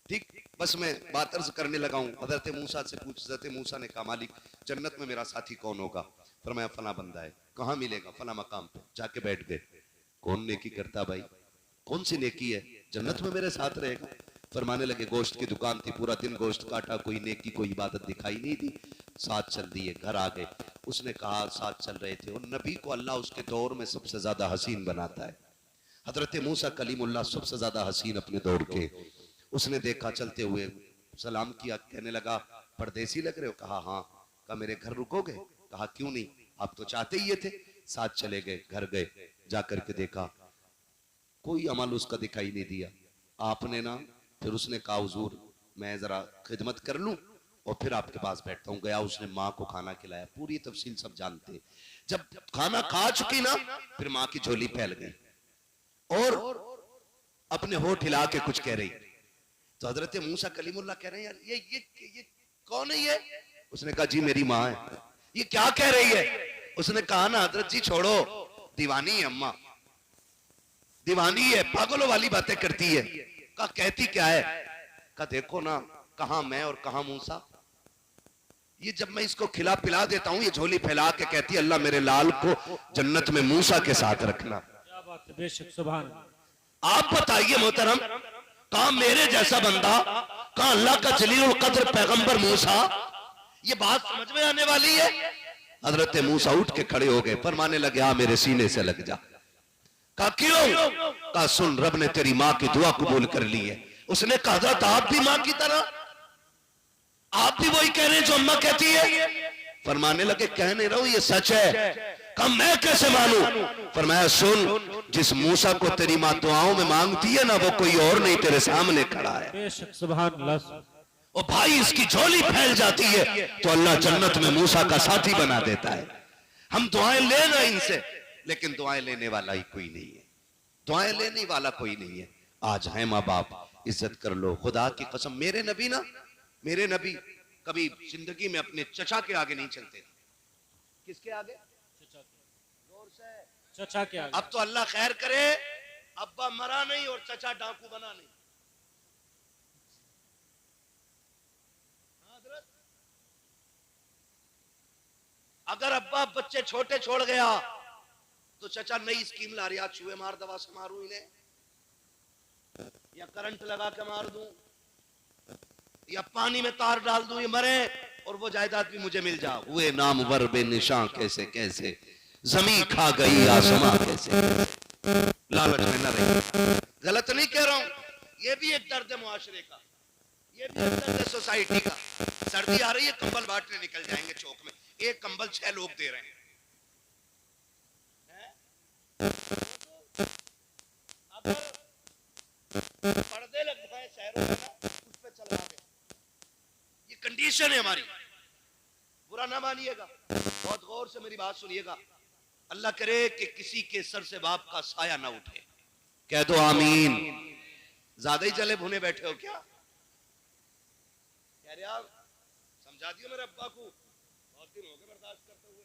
Speaker 1: ठीक, बस मैं बात अर्ज करने लगा हूं। हजरत मूसा से पूछ, हजरत मूसा ने कहा मालिक जन्नत में मेरा साथी कौन होगा? फरमाया फला बंदा है। कहां मिलेगा? फला मकाम पे। जाके बैठ गए। कौन नेकी करता भाई? कौन सी नेकी है जन्नत में मेरे साथ रहेगा? फरमाने लगे गोश्त की दुकान थी, पूरा दिन गोश्त काटा, कोई नेकी कोई इबादत दिखाई नहीं दी। साथ चल दिए, घर आ गए। उसने कहा साथ चल रहे थे, और नबी को अल्लाह उसके दौर में सबसे ज्यादा हसीन बनाता है। हजरत मूसा कलीमुल्लाह सबसे ज्यादा हसीन अपने दौर के। उसने देखा चलते हुए, सलाम किया, कहने लगा परदेसी लग रहे हो? कहा हाँ। कहा मेरे घर रुकोगे? कहा क्यों नहीं, आप तो चाहते ही ये थे। साथ चले गए, घर गए, जाकर के देखा कोई अमल उसका दिखाई नहीं दिया। आपने ना, फिर उसने कहा हुजूर मैं जरा खिदमत कर लूं और फिर आपके पास बैठता हूं। गया, उसने माँ को खाना खिलाया, पूरी तफसील सब जानते। जब खाना खा चुकी ना, फिर माँ की झोली फैल गई और अपने होठ हिला के कुछ कह रही। तो हजरत मूसा कलीमुल्लाह कह रहे हैं यार ये कौन है ये? उसने कहा जी मेरी माँ है। ये क्या कह रही है? उसने कहा ना हजरत जी छोड़ो, दीवानी है अम्मा, दीवानी है, पागलों वाली बातें करती है। कहा कहती क्या है? कहा देखो ना, कहां मैं और कहां मूसा। ये जब मैं इसको खिला पिला देता हूं, ये झोली फैला के कहती है अल्लाह मेरे लाल को जन्नत में मूसा के साथ रखना।
Speaker 2: क्या बात है, बेशक सुभान।
Speaker 1: आप बताइए मोहतरम, कहा मेरे जैसा बंदा, कहा अल्लाह का जलील कद्र पैगंबर मूसा, ये बात समझ में आने वाली है? हजरत मूसा उठ के खड़े हो गए, फरमाने लगे आ मेरे सीने से लग जा। कहा क्यों? कहा सुन, रब ने तेरी माँ की दुआ कबूल कर ली है। उसने कहा हजरत आप भी माँ की तरह, आप भी वही कह रहे हैं जो अम्मा कहती है? फरमाने लगे कह नहीं रहा हूं, ये सच है। कहा मैं कैसे मानूं? फरमाया सुन, जिस मूसा को तेरी माँ दुआओं में मांगती है ना, वो कोई और नहीं तेरे सामने खड़ा है।
Speaker 2: बेशक सुभान अल्लाह।
Speaker 1: और भाई इसकी झोली फैल जाती है तो अल्लाह जन्नत में मूसा का साथी बना देता है। हम दुआएं ले रहे इनसे, लेकिन दुआएं लेने वाला ही कोई नहीं है, दुआएं लेने वाला कोई नहीं है। आज है माँ बाप, इज्जत कर लो। खुदा की कसम मेरे नबी ना, मेरे नबी कभी जिंदगी में अपने चचा के आगे नहीं चलते थे। किसके आगे? जोर से
Speaker 2: चचा के आगे।
Speaker 1: अब तो अल्लाह खैर करे, अब्बा मरा नहीं और चचा डाकू बना नहीं। अगर अब्बा बच्चे छोटे छोड़ गया तो चचा नई स्कीम ला रहा, चूहे मार दवा से मारू इन्हें, या करंट लगा के मार दूं, या पानी में तार डाल दूं, ये मरे और वो जायदाद भी मुझे मिल जा। हुए नामवर बेनिशां कैसे कैसे, जमी खा गई आसमां कैसे। लालच में न रही। गलत नहीं कह रहा हूं, ये भी एक दर्द है मुआशरे का, ये भी एक दर्द है सोसाइटी का। सर्दी आ रही है, कंबल बांटने निकल जाएंगे चौक में, एक कंबल 6 लोग दे रहे हैं। अगर पर्दे लग जाए शहरों में, उस पे चलवा दे। ये कंडीशन है हमारी, बुरा ना मानिएगा, बहुत गौर से मेरी बात सुनिएगा। अल्लाह करे कि किसी के सर से बाप का साया ना उठे, कह दो आमीन। ज्यादा ही जले भुने बैठे हो क्या? कह रहे आप समझा दियो मेरे अब्बा को, बहुत दिन हो गए बर्दाश्त करते हुए।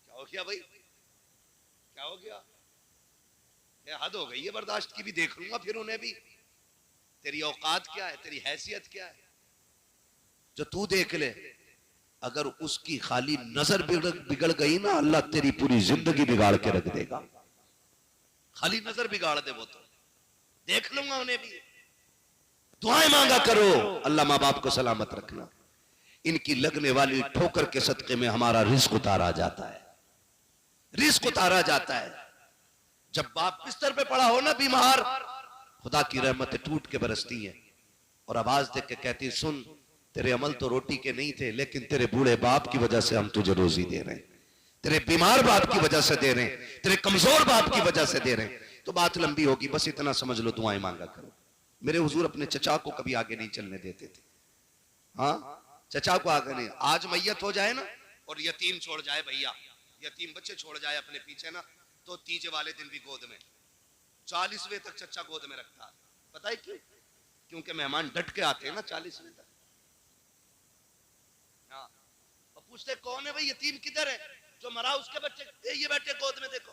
Speaker 1: क्या हो गया भाई, क्या हो गया? ये हद हो गई है बर्दाश्त की भी, देख लूंगा फिर उन्हें भी। तेरी औकात क्या है, तेरी हैसियत क्या है जो तू देख ले। अगर उसकी खाली नजर बिगड़ गई ना, अल्लाह तेरी पूरी जिंदगी बिगाड़ के रख देगा। खाली नजर बिगाड़ दे वो तो देख लूंगा उन्हें भी। दुआएं मांगा करो, अल्लाह माँ बाप को सलामत रखना। इनकी लगने वाली ठोकर के सदके में हमारा रिस्क उतारा जाता है, रिस्क उतारा जाता है। जब बाप बिस्तर पे पड़ा हो ना बीमार, खुदा की रहमतें टूट के बरसती हैं और आवाज देख के कहती, सुन तेरे अमल तो रोटी के नहीं थे, लेकिन तेरे बूढ़े बाप की वजह से हम तुझे रोजी दे रहे हैं, तेरे बीमार बाप की वजह से दे रहे हैं, तेरे कमजोर बाप की वजह से दे रहे हैं। तो बात लंबी होगी, बस इतना समझ लो, दुआएं मांगा करो। मेरे हुजूर अपने चचा को कभी आगे नहीं चलने देते थे। हाँ, चचा को आगे नहीं। आज मैयत हो जाए ना और यतीम छोड़ जाए, भैया यतीम बच्चे छोड़ जाए अपने पीछे ना, तो तीजे वाले दिन भी गोद में 40वें तक चचा गोद में रखता है। पता है क्यों? क्योंकि मेहमान डट के आते हैं ना 40वें तक। हाँ, और पूछते कौन है भाई, यतीम किधर है जो मरा उसके बच्चे, ये बैठे गोद में, देखो।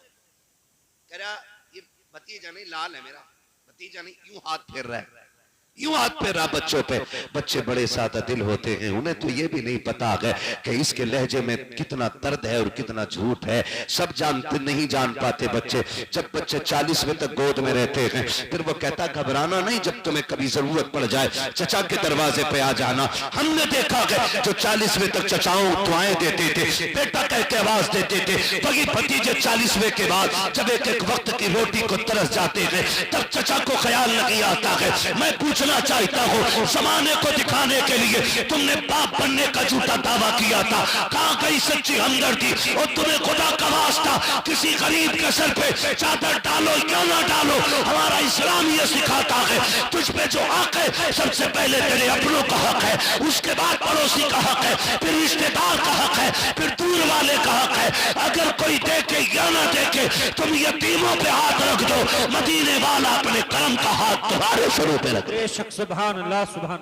Speaker 1: कह रहा ये भतीजा नहीं, लाल है मेरा भतीजा नहीं। यूं हाथ फेर रहा है, यूं हाथ फेर रहा बच्चों पे। बच्चे बड़े सादा दिल होते हैं, उन्हें तो ये भी नहीं पता है कि इसके लहजे में कितना दर्द है और कितना झूठ है। सब जानते नहीं जान पाते बच्चे। जब बच्चे 40वें तक गोद में रहते हैं, फिर वो कहता घबराना नहीं, जब तुम्हें कभी जरूरत पड़ जाए चचा के दरवाजे पे आ जाना। हमने देखा है जो 40वें तक चचाओं दुआएं देते थे, बेटा कह के आवाज देते थे, वही भतीजे 40वें के बाद जब एक एक वक्त की रोटी को तरस जाते हैं, तब चचा को ख्याल नहीं आता है। मैं पूछना चाहता हूँ, जमाने को दिखाने के लिए तुमने बाप बनने का झूठा दावा किया था, कहाँ गई सच्ची हमदर्दी? और तुम्हें खुदा का वास्ता किसी गरीब के सर पे चादर डालो या ना डालो, हमारा इस्लाम ये सिखाता है तुझ पे जो हक है, सबसे पहले तेरे अपनों का हक है, उसके बाद पड़ोसी का हक है, फिर रिश्तेदार का हक है, फिर दूर वाले का हक है। अगर कोई देखे या ना देखे, तुम यतीमों पे हाथ रख दो, मदीने वाला अपने करम का हाथ तुम्हारे सरों पे रख दो।
Speaker 2: सुभान अल्लाह, सुभान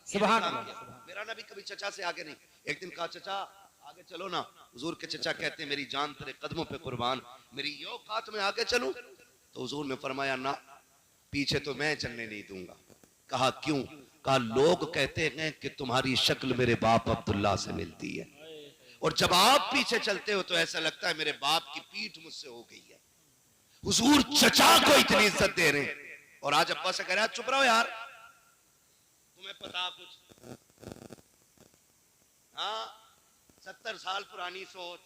Speaker 2: सुभान अल्लाह।
Speaker 1: मेरा नबी कभी चचा से आगे नहीं। एक दिन कहा चचा आगे चलो ना। हुजूर के चचा कहते हैं मेरी जान तेरे कदमों पे कुर्बान, मेरी यो औकात में आगे चलूं? तो हुजूर ने फरमाया ना, पीछे तो मैं चलने नहीं दूंगा। कहा क्यों? कहा लोग कहते हैं कि तुम्हारी शक्ल मेरे बाप अब्दुल्ला से मिलती है, और जब आप पीछे चलते हो तो ऐसा लगता है मेरे बाप की पीठ मुझसे हो गई है। हुजूर चचा को इतनी इज्जत दे रहे हैं, और आज अब्बा से कह रहा है चुप रहो यार, तुम्हें पता कुछ? हाँ, 70 साल पुरानी सोच।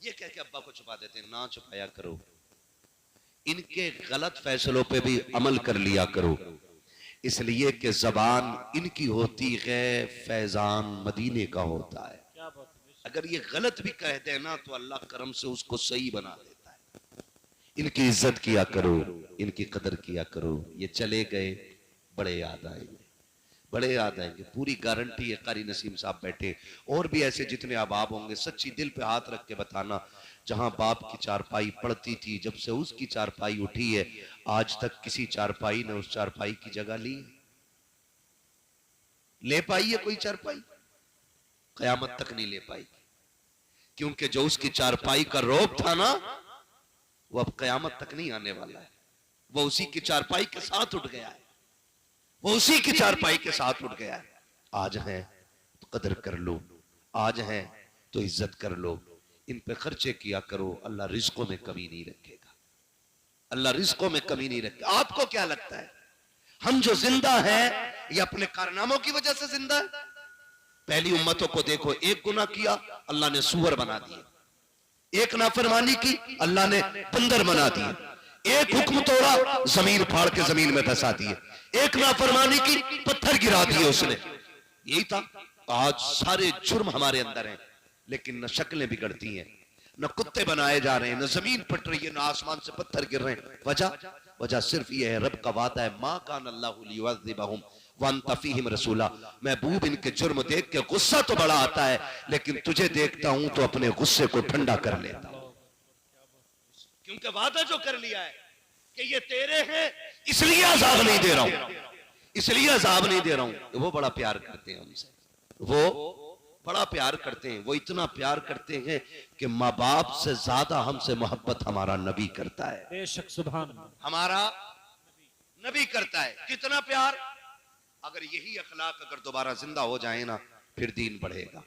Speaker 1: ये कह के अब्बा को छुपा देते हैं। ना छुपाया करो, इनके गलत फैसलों पे भी अमल कर लिया करो, इसलिए कि जबान इनकी होती है, फैजान मदीने का होता है। अगर ये गलत भी कह देना तो अल्लाह करम से उसको सही बना देता है। इनकी इज्जत किया करो, इनकी कदर किया करो। ये चले गए, बड़े याद आएंगे, बड़े याद आएंगे। पूरी गारंटी है। कारी नसीम साहब बैठे, और भी ऐसे जितने अहबाब होंगे, सच्ची दिल पे हाथ रख के बताना, जहां बाप की चारपाई पड़ती थी, जब से उसकी चारपाई उठी है, आज तक किसी चारपाई ने उस चारपाई की जगह ली? ले पाई है कोई चारपाई? कयामत तक नहीं ले पाई, क्योंकि जो उसकी चारपाई का रोब था ना, वो अब कयामत तक नहीं आने वाला है। वो उसी की चारपाई के साथ उठ गया है, वो उसी की चारपाई के साथ उठ गया है। आज है तो कदर कर लो, आज है तो इज्जत कर लो, इन पे खर्चे किया करो। अल्लाह रिस्कों में कमी नहीं रखेगा, अल्लाह रिस्कों में कमी नहीं रखेगा। आपको क्या लगता है हम जो जिंदा हैं ये अपने कारनामों की वजह से जिंदा है? पहली उम्मतों को देखो, एक गुनाह किया अल्लाह ने सूअर बना दिए, एक नाफरमानी की अल्लाह ने बंदर बना दिए, एक हुक्म तोड़ा जमीन फाड़ के जमीन में फंसा दिए, एक नाफरमानी की पत्थर गिरा दिए उसने। यही था। आज सारे जुर्म हमारे अंदर हैं, लेकिन न शक्लें बिगड़ती हैं, न कुत्ते बनाए जा रहे हैं, न जमीन फट रही है, न आसमान से पत्थर गिर रहे हैं। वजह सिर्फ ये है, रब का वादा है, मा कान अल्लाहु लियुअज़्ज़िबहुम व अंत फ़ीहिम रसूला। महबूब इनके जुर्म देख के गुस्सा तो बड़ा आता है, लेकिन तुझे देखता हूं तो अपने गुस्से को ठंडा कर लेता हूं, क्योंकि वादा जो कर लिया है कि ये तेरे हैं, इसलिए अजाब नहीं दे रहा हूं, इसलिए अजाब नहीं दे रहा हूं। वो बड़ा प्यार करते हैं हमसे, वो बड़ा प्यार करते हैं। वो इतना प्यार करते हैं कि माँ बाप से ज्यादा हमसे मोहब्बत हमारा नबी करता है।
Speaker 2: बेशक सुभान अल्लाह।
Speaker 1: हमारा नबी करता है। कितना प्यार। अगर यही अखलाक अगर दोबारा जिंदा हो जाए ना, फिर दीन बढ़ेगा,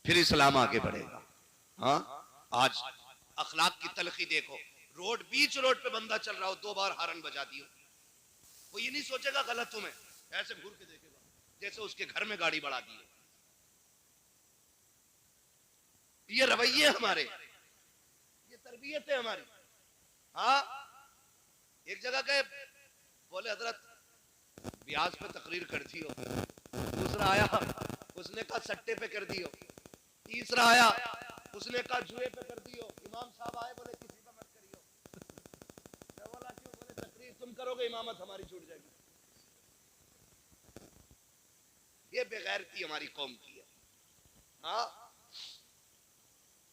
Speaker 1: फिर इस्लाम आगे बढ़ेगा। हाँ, आज अखलाक की तलखी देखो। बीच रोड पे बंदा चल रहा हो, 2 बार हारन बजा दियो, वो ये नहीं सोचेगा गलत हूं मैं, ऐसे घूर के देखेगा जैसे उसके घर में गाड़ी बढ़ा दी है। ये रवैये हमारे, ये तरबियत है हमारी। हाँ, एक जगह गए, बोले हजरत ब्याज पे तकरीर कर दी हो। दूसरा आया, उसने कहा सट्टे पे कर दियो। तीसरा आया, उसने कहा जुए पे कर दियो। इमाम साहब आए, बोले किसी पे मत करियो। बोला क्यों? बोले तकरीर तुम करोगे, इमामत हमारी छूट जाएगी। ये बेगैरती हमारी कौम की है। हाँ,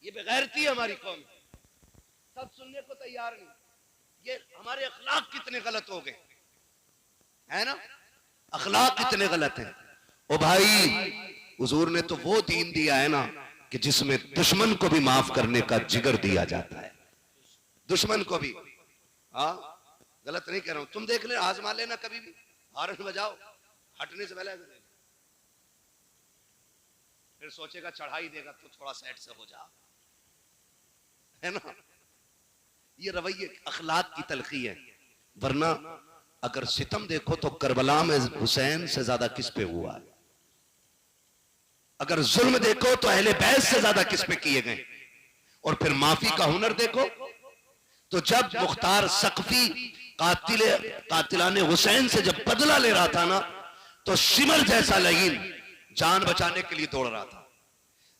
Speaker 1: ये बेगैरती हमारी कौम की। सब सुनने को तैयार नहीं। ये हमारे अखलाक कितने गलत हो गए है ना, अखलाक कितने गलत हैं। ओ भाई, हुजूर ने तो वो दीन दिया है ना कि जिसमें दुश्मन को भी माफ करने का जिगर दिया जाता है। दुश्मन को भी। हाँ, गलत नहीं कह रहा हूं। तुम देख ले, आजमा लेना कभी भी, हारन बजाओ, हटने से पहले फिर सोचेगा चढ़ाई देगा तो थोड़ा सेट से हो जा, है ना। ये रवैये अखलाक की तलखी है। वरना अगर सितम देखो तो करबला में हुसैन से ज्यादा किस पे हुआ है। अगर जुल्म देखो तो अहले बैत से ज्यादा किस पे किए गए। और फिर माफी का हुनर देखो तो जब मुख्तार सकफी कातिलाने हुसैन से जब बदला ले रहा था ना, तो शिमर जैसा लहीन जान बचाने के लिए दौड़ रहा था,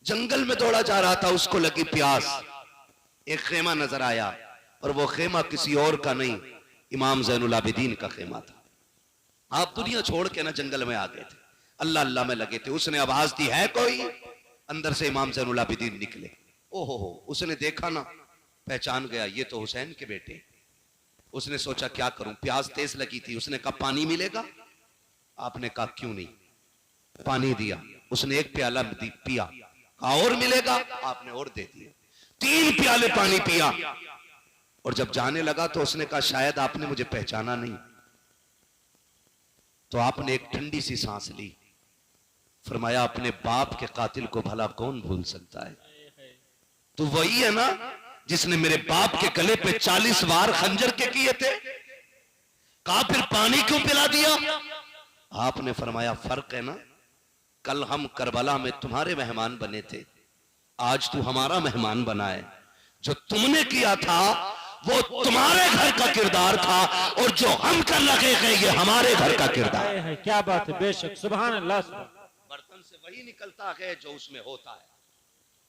Speaker 1: जंगल में दौड़ा जा रहा था। उसको लगी प्यास, एक खेमा नजर आया, और वो खेमा किसी और का नहीं, इमाम ज़ैनुल आबिदीन का खेमा था। आप दुनिया छोड़ के ना जंगल में आ गए थे, अल्लाह अल्लाह में लगे थे। उसने आवाज दी, है कोई? अंदर से इमाम ज़ैनुल आबिदीन निकले। ओहो हो, उसने देखा ना, पहचान गया, ये तो हुसैन के बेटे। उसने सोचा क्या करूं, प्यास तेज लगी थी। उसने कहा पानी मिलेगा? आपने कहा क्यों नहीं। पानी दिया, उसने एक प्याला पिया। कहा और मिलेगा? आपने और दे दिया। 3 प्याले पानी पिया। और जब जाने लगा तो उसने कहा शायद आपने मुझे पहचाना नहीं। तो आपने एक ठंडी सी सांस ली, फरमाया अपने बाप के कातिल को भला कौन भूल सकता है। तो वही है ना जिसने मेरे बाप के गले पे 40 वार खंजर के किए थे। कहा फिर पानी क्यों पिला दिया? आपने फरमाया फर्क है ना, कल हम करबला में तुम्हारे मेहमान बने थे, आज तू हमारा मेहमान बना है। जो तुमने किया था वो तुम्हारे घर का किरदार था, और जो हम कर लगे हैं ये हमारे घर का किरदार
Speaker 2: है। क्या बात है, बेशक सुभान अल्लाह।
Speaker 1: बर्तन से वही निकलता है जो उसमें होता है।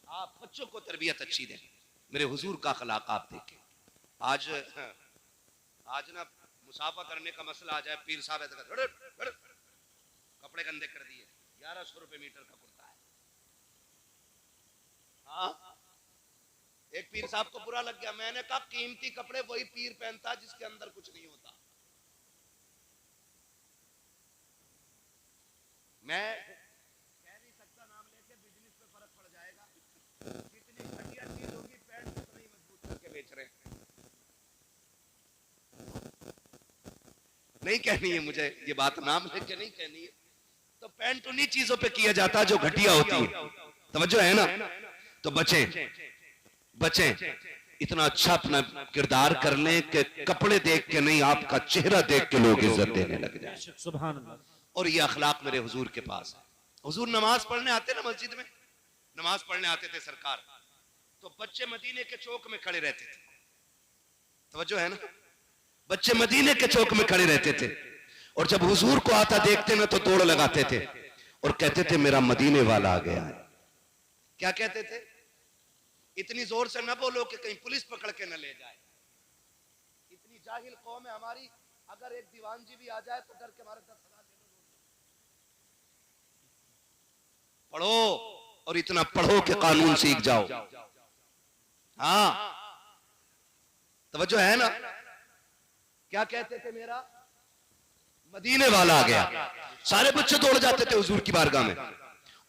Speaker 1: आप बच्चों को तरबियत अच्छी दें। मेरे हुजूर का अखलाक आप देखें। आज ना मुसाफा करने का मसला आ जाए, पीर साहब कपड़े गंदे कर दिए, 1100 रुपए मीटर का कुर्ता है। हाँ, एक पीर साहब को बुरा लग गया। मैंने कहा कीमती कपड़े वही पीर पहनता जिसके अंदर कुछ नहीं होता। मैं कह नहीं सकता नाम लेके, बिजनेस पे फर्क पड़ जाएगा। जितनी घटिया चीज होगी पैंट उतना ही मजबूत करके बेच रहे हैं। नहीं कहनी है मुझे ये बात, नाम लेके नहीं कहनी है। तो पैंट उन्हीं चीजों पे किया जाता जो घटिया होती है। तवज्जो है ना। तो बचें, इतना अच्छा अपना किरदार कर लें कि कपड़े देख के नहीं, आपका चेहरा देख के लोग इज्जत देने लग जाए।
Speaker 2: सुभान अल्लाह।
Speaker 1: और ये अखलाक मेरे हुजूर के पास है। हुजूर नमाज पढ़ने आते ना, मस्जिद में नमाज पढ़ने आते थे सरकार, तो बच्चे मदीने के चौक में खड़े रहते थे। तवज्जो है ना, बच्चे मदीने के चौक में खड़े रहते थे, और जब हुजूर को आता देखते ना तो दौड़ लगाते थे और कहते थे मेरा मदीने वाला आ गया है। क्या कहते थे? इतनी जोर से न बोलो कि कहीं पुलिस पकड़ के न ले जाए। इतनी जाहिल कौम है हमारी, अगर एक दीवान जी भी आ जाए तो डर के मारे 10,000 दे दो। पढ़ो, और इतना पढ़ो कि कानून सीख जाओ। हाँ, तवज्जो है ना। क्या कहते थे? मेरा मदीने वाला आ गया। सारे बच्चे दौड़ जाते थे हुजूर की बारगाह में,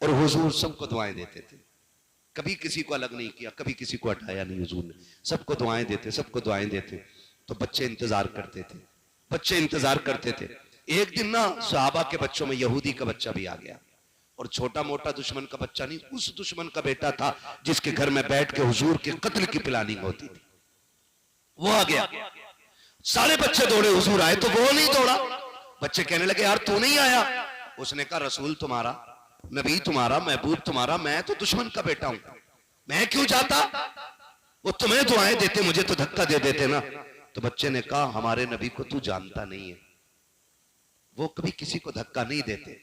Speaker 1: और हुजूर सबको दुआएं देते थे, कभी किसी को अलग नहीं किया, कभी किसी को हटाया नहीं हुजूर ने, सबको दुआएं देते, सबको दुआएं देते। तो बच्चे इंतजार करते थे, बच्चे इंतजार करते थे। एक दिन ना सहाबा के बच्चों में यहूदी का बच्चा भी आ गया, और छोटा मोटा दुश्मन का बच्चा नहीं, उस दुश्मन का बेटा था जिसके घर में बैठ के हुजूर के कत्ल की प्लानिंग होती थी, वो आ गया। सारे बच्चे दौड़े, हुजूर आए तो वो नहीं दौड़ा। बच्चे कहने लगे यार तू नहीं आया। उसने कहा रसूल तुम्हारा, नबी तुम्हारा, महबूब तुम्हारा, मैं तो दुश्मन का बेटा हूं, मैं क्यों जाता, वो तुम्हें दुआएं देते, मुझे तो धक्का दे देते ना। तो बच्चे ने कहा हमारे नबी को तू जानता नहीं है, वो कभी किसी को धक्का नहीं देते।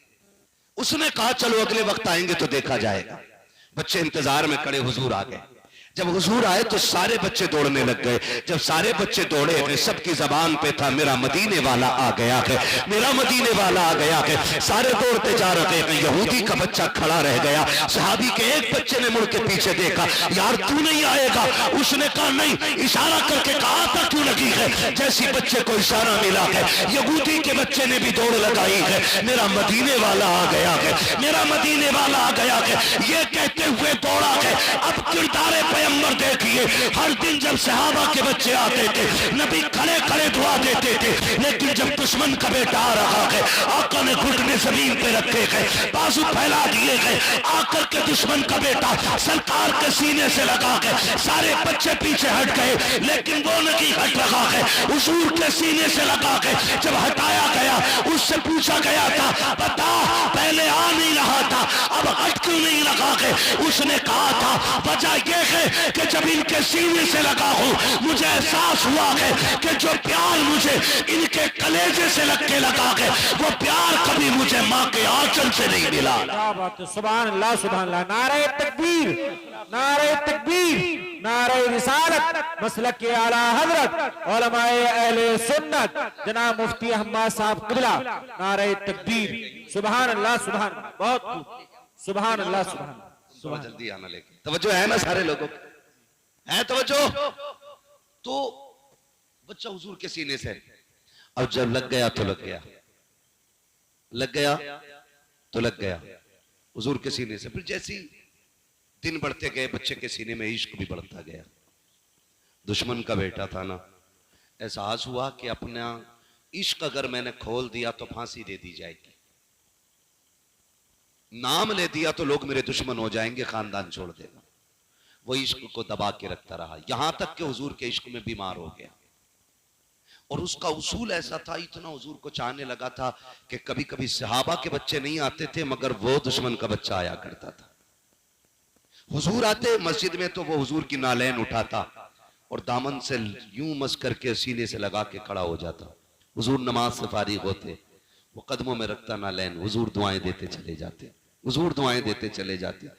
Speaker 1: उसने कहा चलो अगले वक्त आएंगे तो देखा जाएगा। बच्चे इंतजार में खड़े, हुजूर आ गए। जब हुजूर आए तो सारे बच्चे दौड़ने लग गए। जब सारे बच्चे दौड़े हैं, सबकी जबान पे था मेरा मदीने वाला आ गया है, मेरा मदीने वाला आ गया है। सारे दौड़ते जा रहे हैं, यहूदी का बच्चा खड़ा रह गया। सहाबी के एक बच्चे ने मुड़ के पीछे देखा, यार तू नहीं आएगा। उसने कहा नहीं, इशारा करके कहा था क्यों लगी है। जैसी बच्चे को इशारा मिला है, यहूदी के बच्चे ने भी दौड़ लगाई है, मेरा मदीने वाला आ गया है, मेरा मदीने वाला आ गया है। ये कहते हुए दौड़ा है। अब किरदार पैगंबर देखिए, हर दिन जब सहाबा के बच्चे आते थे, नबी खड़े खड़े दुआ देते थे, लेकिन जब दुश्मन का बेटा आ रहा है, आका ने घुटने जमीन पे रखे हैं, बाजू फैला दिए गए, आकर के दुश्मन का बेटा सरकार के सीने से लगा के सारे बच्चे पीछे हट गए, लेकिन वो नहीं हट रहा है, हुजूर के सीने से लगा के जब हटाया गया, उससे पूछा गया था बता पहले आ नहीं रहा था, अब हट क्यों नहीं लगा के। उसने कहा था वजह यह है कि जब इनके सीने से लगा हूं, मुझे एहसास हुआ है कि जो प्यार मुझे इनके कलेजे से लग के लगा है, वो प्यार कभी मुझे माँ के आंचल से नहीं मिला।
Speaker 2: क्या बात है, सुभान अल्लाह सुभान अल्लाह। नारे तकबीर, नारे तकबीर, नारे रिसालत, मसलक के आला हजरत उलमाए अहले सुन्नत जनाब मुफ्ती अहमद साहब क़िबला, नारे तकबीर, सुभान अल्लाह सुभान, बहुत खूब, सुभान अल्लाह सुभान।
Speaker 1: जल्दी आना, लेके तवज्जो है ना सारे लोगों है, तवज्जो। तो बच्चा हुजूर के सीने से, अब जब लग गया तो लग गया, लग गया तो लग गया हुजूर के सीने से। फिर जैसी दिन बढ़ते गए, बच्चे के सीने में इश्क भी बढ़ता गया। दुश्मन का बेटा था ना, एहसास हुआ कि अपना इश्क अगर मैंने खोल दिया तो फांसी दे दी जाएगी, नाम ले दिया तो लोग मेरे दुश्मन हो जाएंगे, खानदान छोड़ देगा। वो इश्क को दबा के रखता रहा, यहां तक कि हुजूर के इश्क में बीमार हो गया। और उसका उसूल ऐसा था, इतना हुजूर को चाहने लगा था कि कभी कभी सहाबा के बच्चे नहीं आते थे, मगर वो दुश्मन का बच्चा आया करता था। हुजूर आते मस्जिद में तो वो हुजूर की नालैन उठाता और दामन से यूं मस करके सीने से लगा के खड़ा हो जाता। हुजूर नमाज से फारिग होते, वो कदमों में रखता नालैन, हुजूर दुआएं देते चले जाते, हुजूर दुआएं देते चले जाते।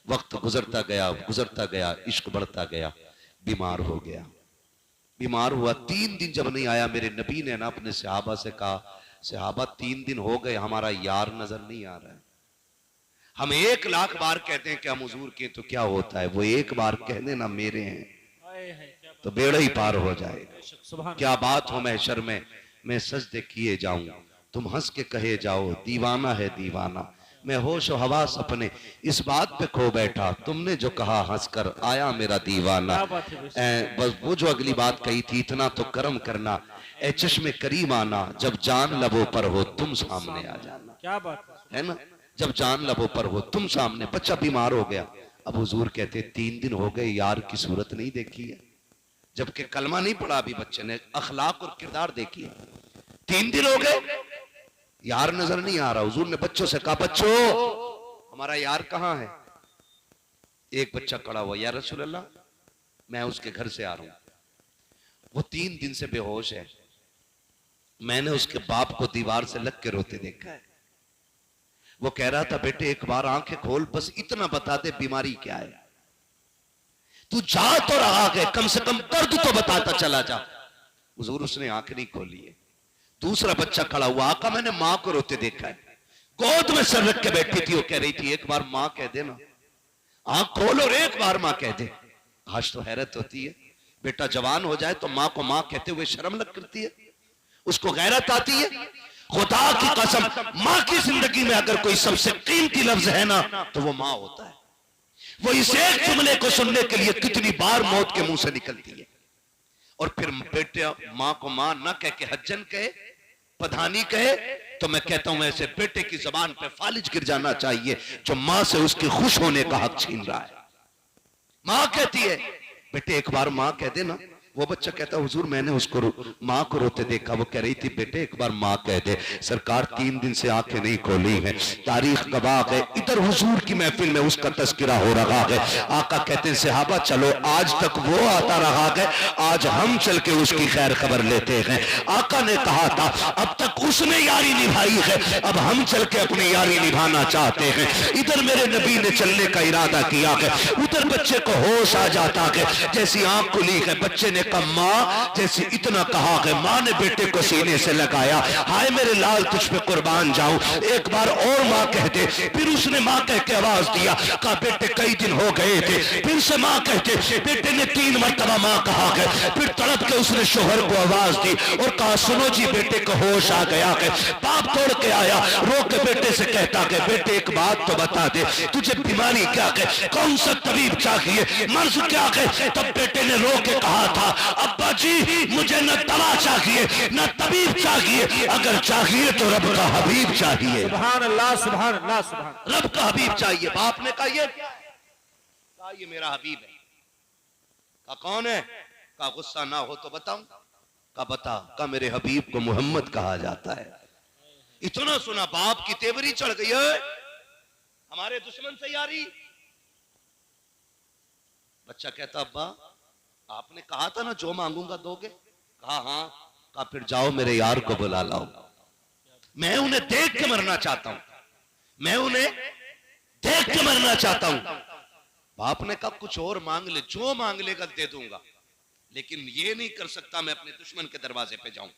Speaker 1: वक्त गुजरता गया, इश्क बढ़ता गया, बीमार हो गया, बीमार हुआ। 3 दिन जब नहीं आया, मेरे नबी ने ना अपने सहाबा से कहा, सहाबा 3 दिन हो गए हमारा यार नजर नहीं आ रहा है। हम 1 लाख बार कहते हैं कि हम हुजूर के, तो क्या होता है, वो 1 बार कह देना मेरे हैं तो बेड़ा ही पार हो जाएगा। क्या बात हो महशर में मैं सजदे किए जाऊं, तुम हंस के कहे जाओ दीवाना है दीवाना। मैं होश और हवास अपने इस बात पे खो बैठा, तुमने जो कहा हंसकर आया मेरा दीवाना। बस वो जो अगली बात कही थी, इतना तो कर्म करना ए चश्मे करीम आना, जब जान लबों पर हो तुम सामने आ जाना।
Speaker 2: क्या बात
Speaker 1: है ना, जब जान लबों पर हो तुम सामने। बच्चा बीमार हो गया, अब हुजूर कहते 3 दिन हो गए यार की सूरत नहीं देखी है, जबकि कलमा नहीं पढ़ा अभी बच्चे ने, अखलाक और किरदार देखी है। 3 दिन हो गए यार नजर नहीं आ रहा। हुजूर ने बच्चों से कहा, बच्चों हमारा यार कहां है। एक बच्चा खड़ा हुआ, या रसूल अल्लाह मैं उसके घर से आ रहा हूं, वो 3 दिन से बेहोश है, मैंने उसके बाप को दीवार से लग के रोते देखा है। वो कह रहा था बेटे एक बार आंखें खोल, बस इतना बता दे बीमारी क्या है, तू जा तो रहा है, कम से कम दर्द तो बताता चला जा। हुजूर उसने आंख नहीं खोली है। दूसरा बच्चा खड़ा हुआ, आका मैंने मां को रोते देखा है, गोद में सर रख के बैठी थी, वो कह रही थी एक बार मां कह दे ना, आंख खोल और एक बार मां कह दे। आज तो हैरत होती है, बेटा जवान हो जाए तो मां को मां कहते हुए शर्म लग करती है, उसको गैरत आती है। खुदा की कसम, माँ की जिंदगी में अगर कोई सबसे कीमती लफ्ज है ना तो वो माँ होता है। वो इस एक जुमले को सुनने के लिए कितनी बार मौत के मुंह से निकलती है। और फिर बेटे माँ को माँ न कह के हज्जन कहे, पधानी कहे, तो मैं कहता हूं ऐसे बेटे की जबान पे फालिज गिर जाना चाहिए जो माँ से उसके खुश होने का हक छीन रहा है। माँ कहती है बेटे एक बार माँ कह दे ना। वो बच्चा कहता हुजूर मैंने उसको माँ को रोते देखा। वो कह रही थी बेटे एक बार माँ कह दे। सरकार 3 दिन से आंखें नहीं खोली है, तारीख गवाह है। इधर हुजूर की महफिल में उसका तस्करा हो रहा है। आका कहते हैं सहाबा चलो, आज तक वो आता रहा है, आज हम चल के उसकी खैर खबर लेते हैं। आका ने कहा था अब तक उसने यारी निभाई है, अब हम चल के अपनी यारी निभाना चाहते हैं। इधर मेरे नबी ने चलने का इरादा किया है, उधर बच्चे को होश आ जाता है। जैसी आंख खुली है बच्चे ने कहा माँ, जैसे इतना कहा है माँ ने बेटे को सीने से लगाया। हाय मेरे लाल तुझ पे कुर्बान जाऊं, एक बार और माँ कह दे। फिर उसने माँ कह के आवाज दिया, कहा बेटे कई दिन हो गए थे। फिर से माँ कहते, बेटे ने 3 मरतबा माँ कहा है। फिर तड़प के उसने शोहर को आवाज दी और कहा सुनो जी बेटे को होश आ गया है। बाप तोड़ के आया, रो के बेटे से कहता है बेटे एक बात तो बता दे, तुझे बीमारी क्या है, कौन सा तबीब चाहिए, मर्ज क्या है। तब बेटे ने रो के कहा था अब्बा जी मुझे न दवा चाहिए न तबीब चाहिए, अगर चाहिए तो रब का हबीब चाहिए।
Speaker 2: सुभान अल्लाह सुभान अल्लाह सुभान,
Speaker 1: रब का हबीब चाहिए। बाप ने कहा ये मेरा हबीब है। कहा कौन है? कहा गुस्सा ना हो तो बताऊं। कहा बता। कहा मेरे हबीब को मोहम्मद कहा जाता है। इतना सुना बाप की तेवरी चढ़ गई है, हमारे दुश्मन से यारी। बच्चा कहता अब्बा आपने कहा था ना जो मांगूंगा दोगे। कहा हाँ। कहा फिर जाओ मेरे यार को बुला लाओ, मैं उन्हें देख के मरना चाहता हूं, मैं उन्हें देख के मरना चाहता हूं। बाप ने कहा कुछ और मांग ले, जो मांग लेगा दे दूंगा, लेकिन ये नहीं कर सकता मैं अपने दुश्मन के दरवाजे पे जाऊं।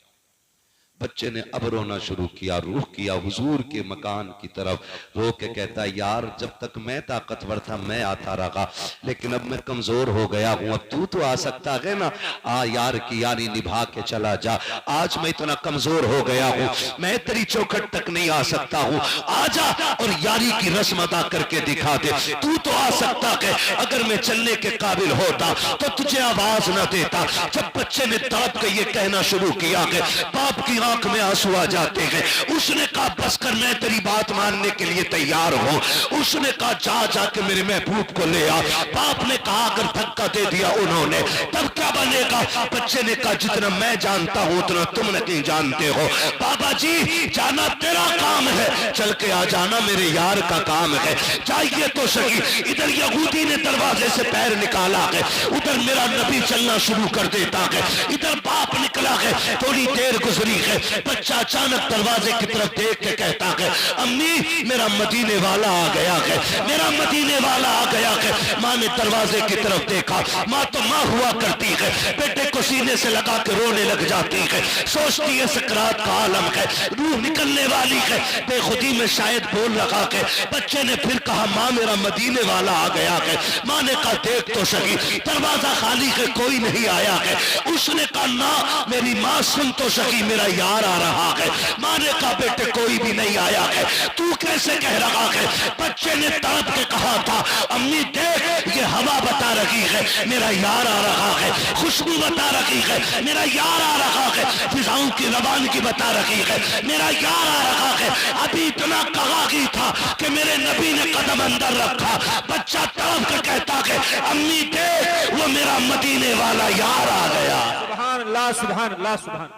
Speaker 1: बच्चे ने अब रोना शुरू किया, रूह किया हुजूर के मकान की तरफ, रो के कहता यार जब तक मैं ताकतवर था मैं आता रहा, लेकिन अब मैं कमजोर हो गया हूं, अब तू तो आ सकता है ना, आ यार की यारी निभा के चला जा। आज मैं इतना कमजोर हो गया हूं, मैं तेरी चौखट तक नहीं आ सकता हूं, आजा और यारी की रस्म अदा करके दिखा दे। तू तो आ सकता है, अगर मैं चलने के काबिल होता तो तुझे आवाज न देता। जब बच्चे ने तड़प के ये कहना शुरू किया कि बाप की आंख में आंसू आ जाते हैं, उसने कहा बस कर मैं तेरी बात मानने के लिए तैयार हूं। उसने कहा जा जाके मेरे महबूब को ले आ। बाप ने कहा अगर धक्का दे दिया उन्होंने तब क्या बनेगा। बच्चे ने कहा जितना मैं जानता हूं उतना तुम नहीं जानते हो। बाबा जी जाना तेरा काम है, चल के आ जाना मेरे यार का काम है, चाहिए तो सही। इधर यहूदी ने दरवाजे से पैर निकाला है, उधर मेरा नबी चलना शुरू कर देता है, इधर बाप निकला है। थोड़ी देर गुजरी है, बच्चा अचानक दरवाजे की तरफ देख के कहता है अम्मी मेरा मदीने वाला आ गया है, मेरा मदीने वाला आ गया है। माँ ने दरवाजे की तरफ देखा, माँ तो माँ हुआ करती है, बेटे को सीने से लगा के रोने लग जाती है, सोचती है सकरात का आलम है, रूह निकलने वाली है, बेखुदी में शायद बोल लगा के। बच्चे ने फिर कहा माँ मेरा मदीने वाला आ गया है। माँ ने कहा देख तो सही, दरवाजा खाली है, कोई नहीं आया है। उसने कहा ना मेरी माँ सुन तो सही, मेरा यार आ रहा है। माँ ने कहा बेटे कोई भी नहीं आया है, तू कैसे कह रहा है। बच्चे ने तड़प के कहा था अम्मी देख ये हवा बता रही है मेरा यार आ रहा है, खुशबू बता रही है मेरा यार आ रहा है, फिजाओं की रवानगी बता रही है मेरा यार आ रहा है। अभी इतना कहा ही था कि मेरे नबी ने कदम अंदर रखा। बच्चा तड़प के कहता है अम्मी देख वो मेरा मदीने वाला यार आ गया।
Speaker 2: सुभान अल्लाह सुभान अल्लाह सुभान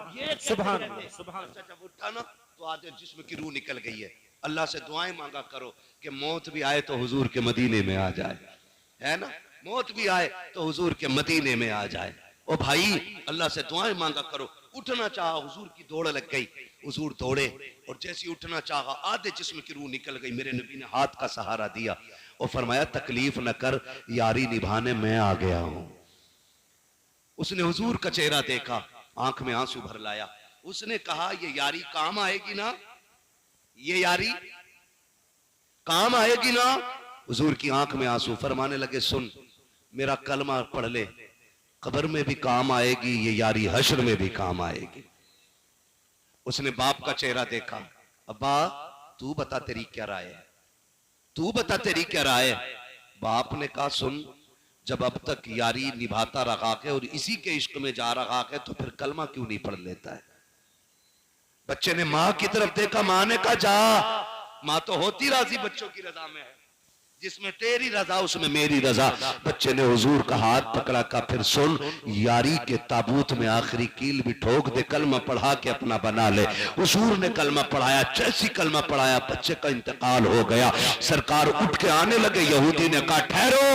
Speaker 2: सुभान सुभान।
Speaker 1: जब उठा ना तो आधे जिस्म की रूह निकल गई है। अल्लाह से दुआएं मांगा करो कि मौत भी आए तो हुजूर के मदीने में आ जाए, है ना, मौत भी आए तो हुजूर के मदीने में आ जाए। ओ भाई अल्लाह से दुआएं मांगा करो। उठना चाहा हुजूर की दौड़ लग गई, हुजूर दौड़े और जैसे उठना चाहा आधे जिस्म की रूह निकल गई। मेरे नबी ने हाथ का सहारा दिया और फरमाया तकलीफ न कर, यारी निभाने मैं आ गया हूं। उसने हुजूर का चेहरा देखा, आंख में आंसू भर लाया। उसने कहा ये यारी काम आएगी ना, ये यारी काम आएगी ना। हुजूर की आंख में आंसू, फरमाने लगे सुन मेरा कलमा पढ़ ले, कब्र में भी काम आएगी ये यारी, हश्र में भी काम आएगी। उसने बाप का चेहरा देखा, अब्बा तू बता तेरी क्या राय है, तू बता तेरी क्या राय है। बाप ने कहा सुन, जब अब तक यारी निभाता रहा है और इसी के इश्क में जा रहा है तो फिर कलमा क्यों नहीं पढ़ लेता है। बच्चे ने मां की तरफ देखा, मां ने कहा जा, मां तो होती राजी बच्चों की रजा में है, जिसमें तेरी रजा उसमें मेरी रजा। बच्चे ने हुजूर का हाथ पकड़ा, का फिर सुन, यारी के ताबूत में आखिरी कील भी ठोक दे, कलमा पढ़ा के अपना बना ले। हुजूर ने कलमा पढ़ाया, जैसी कलमा पढ़ाया बच्चे का इंतकाल हो गया। सरकार उठ के आने लगे, यहूदी ने कहा ठहरो,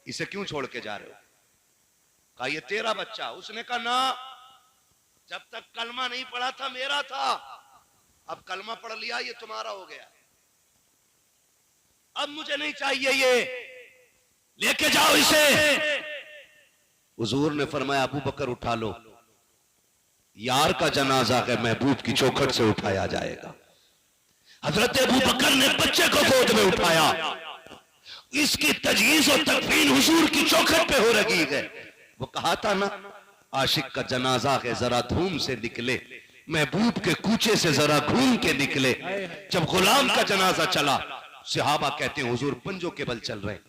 Speaker 1: इसे क्यों छोड़ के जा रहे हो। कहा ये तेरा बच्चा। उसने कहा ना, जब तक कलमा नहीं पढ़ा था मेरा था, अब कलमा पढ़ लिया ये तुम्हारा हो गया, अब मुझे नहीं चाहिए, ये लेके जाओ इसे। हुजूर ने फरमाया अबू बकर उठा लो, यार का जनाजा है महबूब की चौखट से उठाया जाएगा। हजरत अबू बकर ने बच्चे को गोद में उठाया, इसकी तजहीज और तकफीन हुजूर की चौखट पे हो रही है। वो कहा था ना, आशिक का जनाजा है जरा धूम से निकले, महबूब के कूचे से जरा घूम के निकले। जब गुलाम का जनाजा चला, सहाबा कहते हैं हुजूर पंजों के बल चल रहे हैं,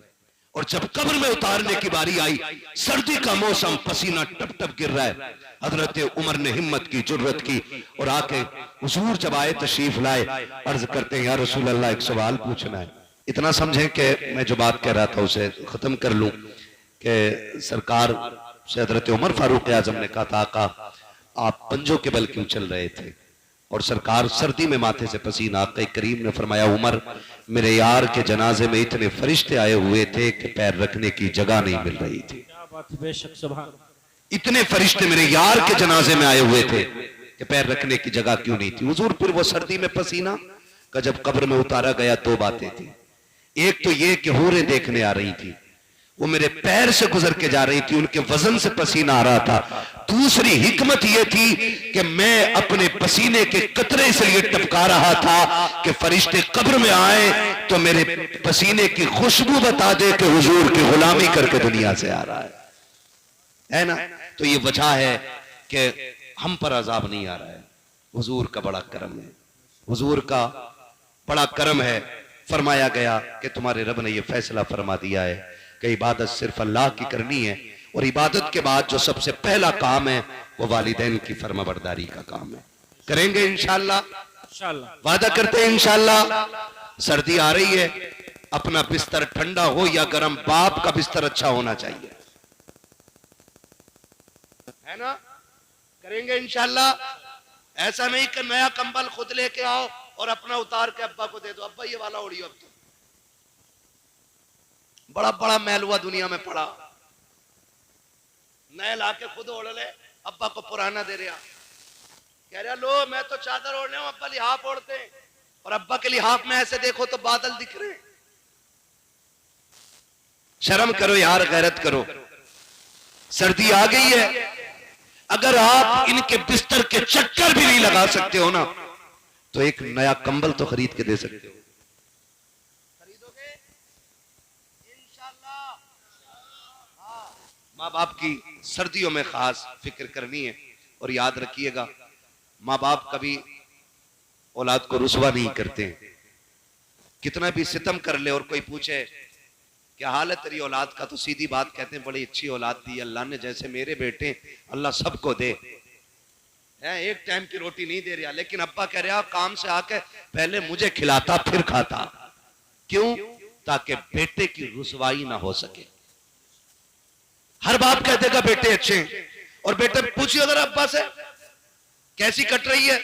Speaker 1: और जब कब्र में उतारने की बारी आई, सर्दी का मौसम, पसीना टप टप गिर रहा है। हजरत उमर ने हिम्मत की, जुर्रत की और आके हुजूर जब आए तशरीफ लाए, अर्ज करते हैं या रसूल अल्लाह एक सवाल पूछना है। इतना समझें कि मैं जो बात कह रहा था उसे खत्म कर लूं कि सरकार से हजरत उमर फारूक आजम ने कहा था आका आप पंजों के बल क्यों चल रहे थे, और सरकार सर्दी में माथे से पसीना, आका करीम ने फरमाया उमर मेरे यार के जनाजे में इतने फरिश्ते आए हुए थे कि पैर रखने की जगह नहीं मिल रही थी।
Speaker 2: बेशक सुभान,
Speaker 1: इतने फरिश्ते मेरे यार के जनाजे में आए हुए थे कि पैर रखने की जगह क्यों नहीं थी। हुजूर फिर वो सर्दी में पसीना का जब कब्र में उतारा गया, दो बातें थी। एक तो ये कि हूरें देखने आ रही थी, वो मेरे पैर से गुजर के जा रही थी, उनके वजन से पसीना आ रहा था। दूसरी हिकमत ये थी कि मैं अपने पसीने के कतरे इसलिए टपका रहा था कि फरिश्ते कब्र में आए तो मेरे पसीने की खुशबू बता दे कि हुजूर की गुलामी करके दुनिया से आ रहा है ना। तो ये वजह है कि हम पर अजाब नहीं आ रहा है, हुजूर का बड़ा करम है, हुजूर का बड़ा करम है। फरमाया गया कि तुम्हारे रब ने यह फैसला फरमा दिया है कि इबादत सिर्फ अल्लाह की करनी है, और इबादत के बाद जो सबसे पहला काम है वो वालिदैन की फरमाबरदारी का काम है। करेंगे इंशाअल्लाह, वादा करते हैं इंशाअल्लाह। सर्दी आ रही है, अपना बिस्तर ठंडा हो या गर्म, बाप का बिस्तर अच्छा होना चाहिए, है ना। करेंगे इंशाअल्लाह। ऐसा नहीं कि नया कंबल खुद लेके आओ और अपना उतार के अब्बा को दे दो, अब्बा ये वाला ओढ़ियो। अब तो बड़ा बड़ा मैल हुआ दुनिया में पड़ा, नए लाके खुद ओढ़ ले, अब्बा को पुराना दे रहा, कह रहा लो मैं तो चादर ओढ़ने हूं, अब्बा लिहाफ ओढ़ते हैं, और अब्बा के लिहाफ में ऐसे देखो तो बादल दिख रहे। शर्म करो यार, गैरत करो। सर्दी आ गई है, अगर आप इनके बिस्तर के चक्कर भी नहीं लगा सकते हो ना, तो एक नया कंबल तो खरीद के दे सकते हो। खरीदोगे इंशाअल्लाह। हाँ, माँ बाप की सर्दियों में खास फिक्र करनी है, और याद रखिएगा माँ बाप कभी औलाद को रुसवा नहीं करते। कितना भी सितम कर ले और कोई पूछे क्या हाल है तेरी औलाद का, तो सीधी बात कहते हैं बड़ी अच्छी औलाद दी अल्लाह ने, जैसे मेरे बेटे अल्लाह सबको दे। एक टाइम की रोटी नहीं दे रहा, लेकिन अब्बा कह रहा काम से आके पहले मुझे खिलाता फिर खाता। क्यों? ताकि बेटे की रुसवाई ना हो सके। हर बाप कह देगा बेटे अच्छे हैं, और बेटे पूछिए अगर अब्बा से कैसी कट रही है,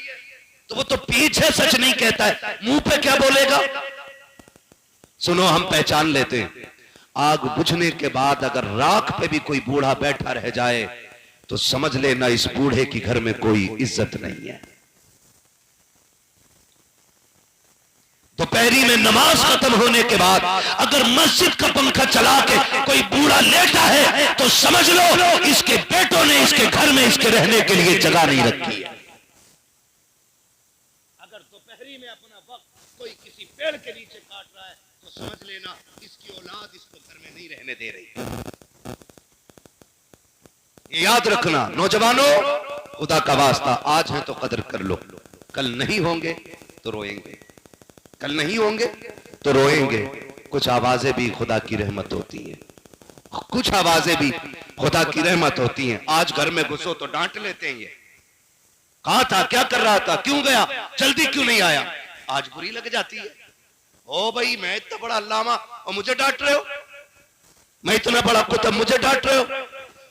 Speaker 1: तो वो तो पीछे सच नहीं कहता है, मुंह पे क्या बोलेगा। सुनो, हम पहचान लेते हैं, आग बुझने के बाद अगर राख पे भी कोई बूढ़ा बैठा रह जाए तो समझ लेना इस बूढ़े की घर में कोई इज्जत नहीं है। दोपहरी में नमाज खत्म होने के बाद अगर मस्जिद का पंखा चला के कोई बूढ़ा लेटा है तो समझ लो इसके बेटों ने इसके घर में इसके रहने के लिए जगह नहीं रखी है। अगर दोपहरी में अपना वक्त कोई किसी पेड़ के नीचे काट रहा है तो समझ लेना इसकी औलाद इसको घर में नहीं रहने दे रही। याद रखना नौजवानों, खुदा का वास्ता आज है तो कदर कर लो, कल नहीं होंगे तो रोएंगे, कल नहीं होंगे तो रोएंगे। कुछ आवाजें भी खुदा की रहमत होती हैं, कुछ आवाजें भी खुदा की रहमत होती हैं। आज घर में घुसो तो डांट लेते हैं, ये कहा था, क्या कर रहा था, क्यों गया, जल्दी क्यों नहीं आया, आज बुरी लग जाती है। ओ भाई मैं इतना बड़ा अल्लामा और मुझे डांट रहे हो, मैं इतना बड़ा कुतुब मुझे डांट रहे हो,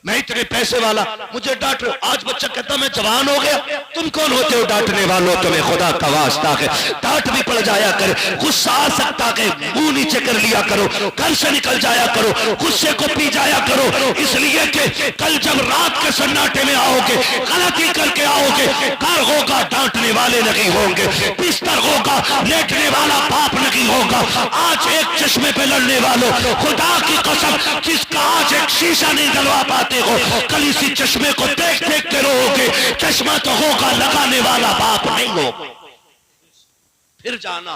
Speaker 1: मैं इतने पैसे वाला मुझे डांट रहे हो। आज बच्चा कहता मैं जवान हो गया, तुम कौन होते हो डांटने वालों, तुम्हें खुदा का वास्ता है डांट भी पड़ जाया करे, गुस्सा आ सकता है, मुंह नीचे कर लिया करो, घर से निकल जाया करो, गुस्से को पी जाया करो, इसलिए कि कल जब रात के सन्नाटे में आओगे, गलती करके आओगे, घर होगा डांटने वाले नहीं होंगे, बिस्तर होगा लेटने वाला बाप नहीं होगा। आज एक चश्मे पे लड़ने वालों, खुदा की कसम, जिसका आज एक शीशा नहीं गलवा पाते हो, कल इसी चश्मे को देख देख के रोओगे। चश्मा तो होगा, लगाने वाला बाप नहीं हो। फिर जाना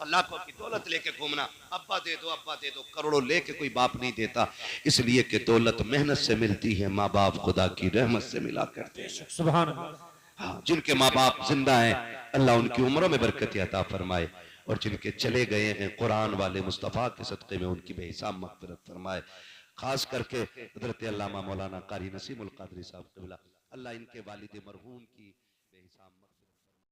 Speaker 1: और लाखों की दौलत लेके घूमना, अब्बा दे दो अब्बा दे दो, करोड़ों लेके कोई बाप नहीं देता, इसलिए कि दौलत मेहनत से मिलती है, माँ बाप खुदा की रहमत से मिला करते हैं।
Speaker 2: सुभान अल्लाह।
Speaker 1: हाँ, जिनके माँ बाप जिंदा हैं अल्लाह उनकी उम्रों में बरकत अता फरमाए, और जिनके चले गए हैं कुरान वाले मुस्तफ़ा के सदक़े में उनकी बेहिसाब मग़फ़िरत फरमाए। खास करके हज़रत अल्लामा मौलाना कारी नसीमुल क़ादरी साहब क़िबला, अल्लाह इनके वालिद मरहूम की बेहिसाब मग़फ़िरत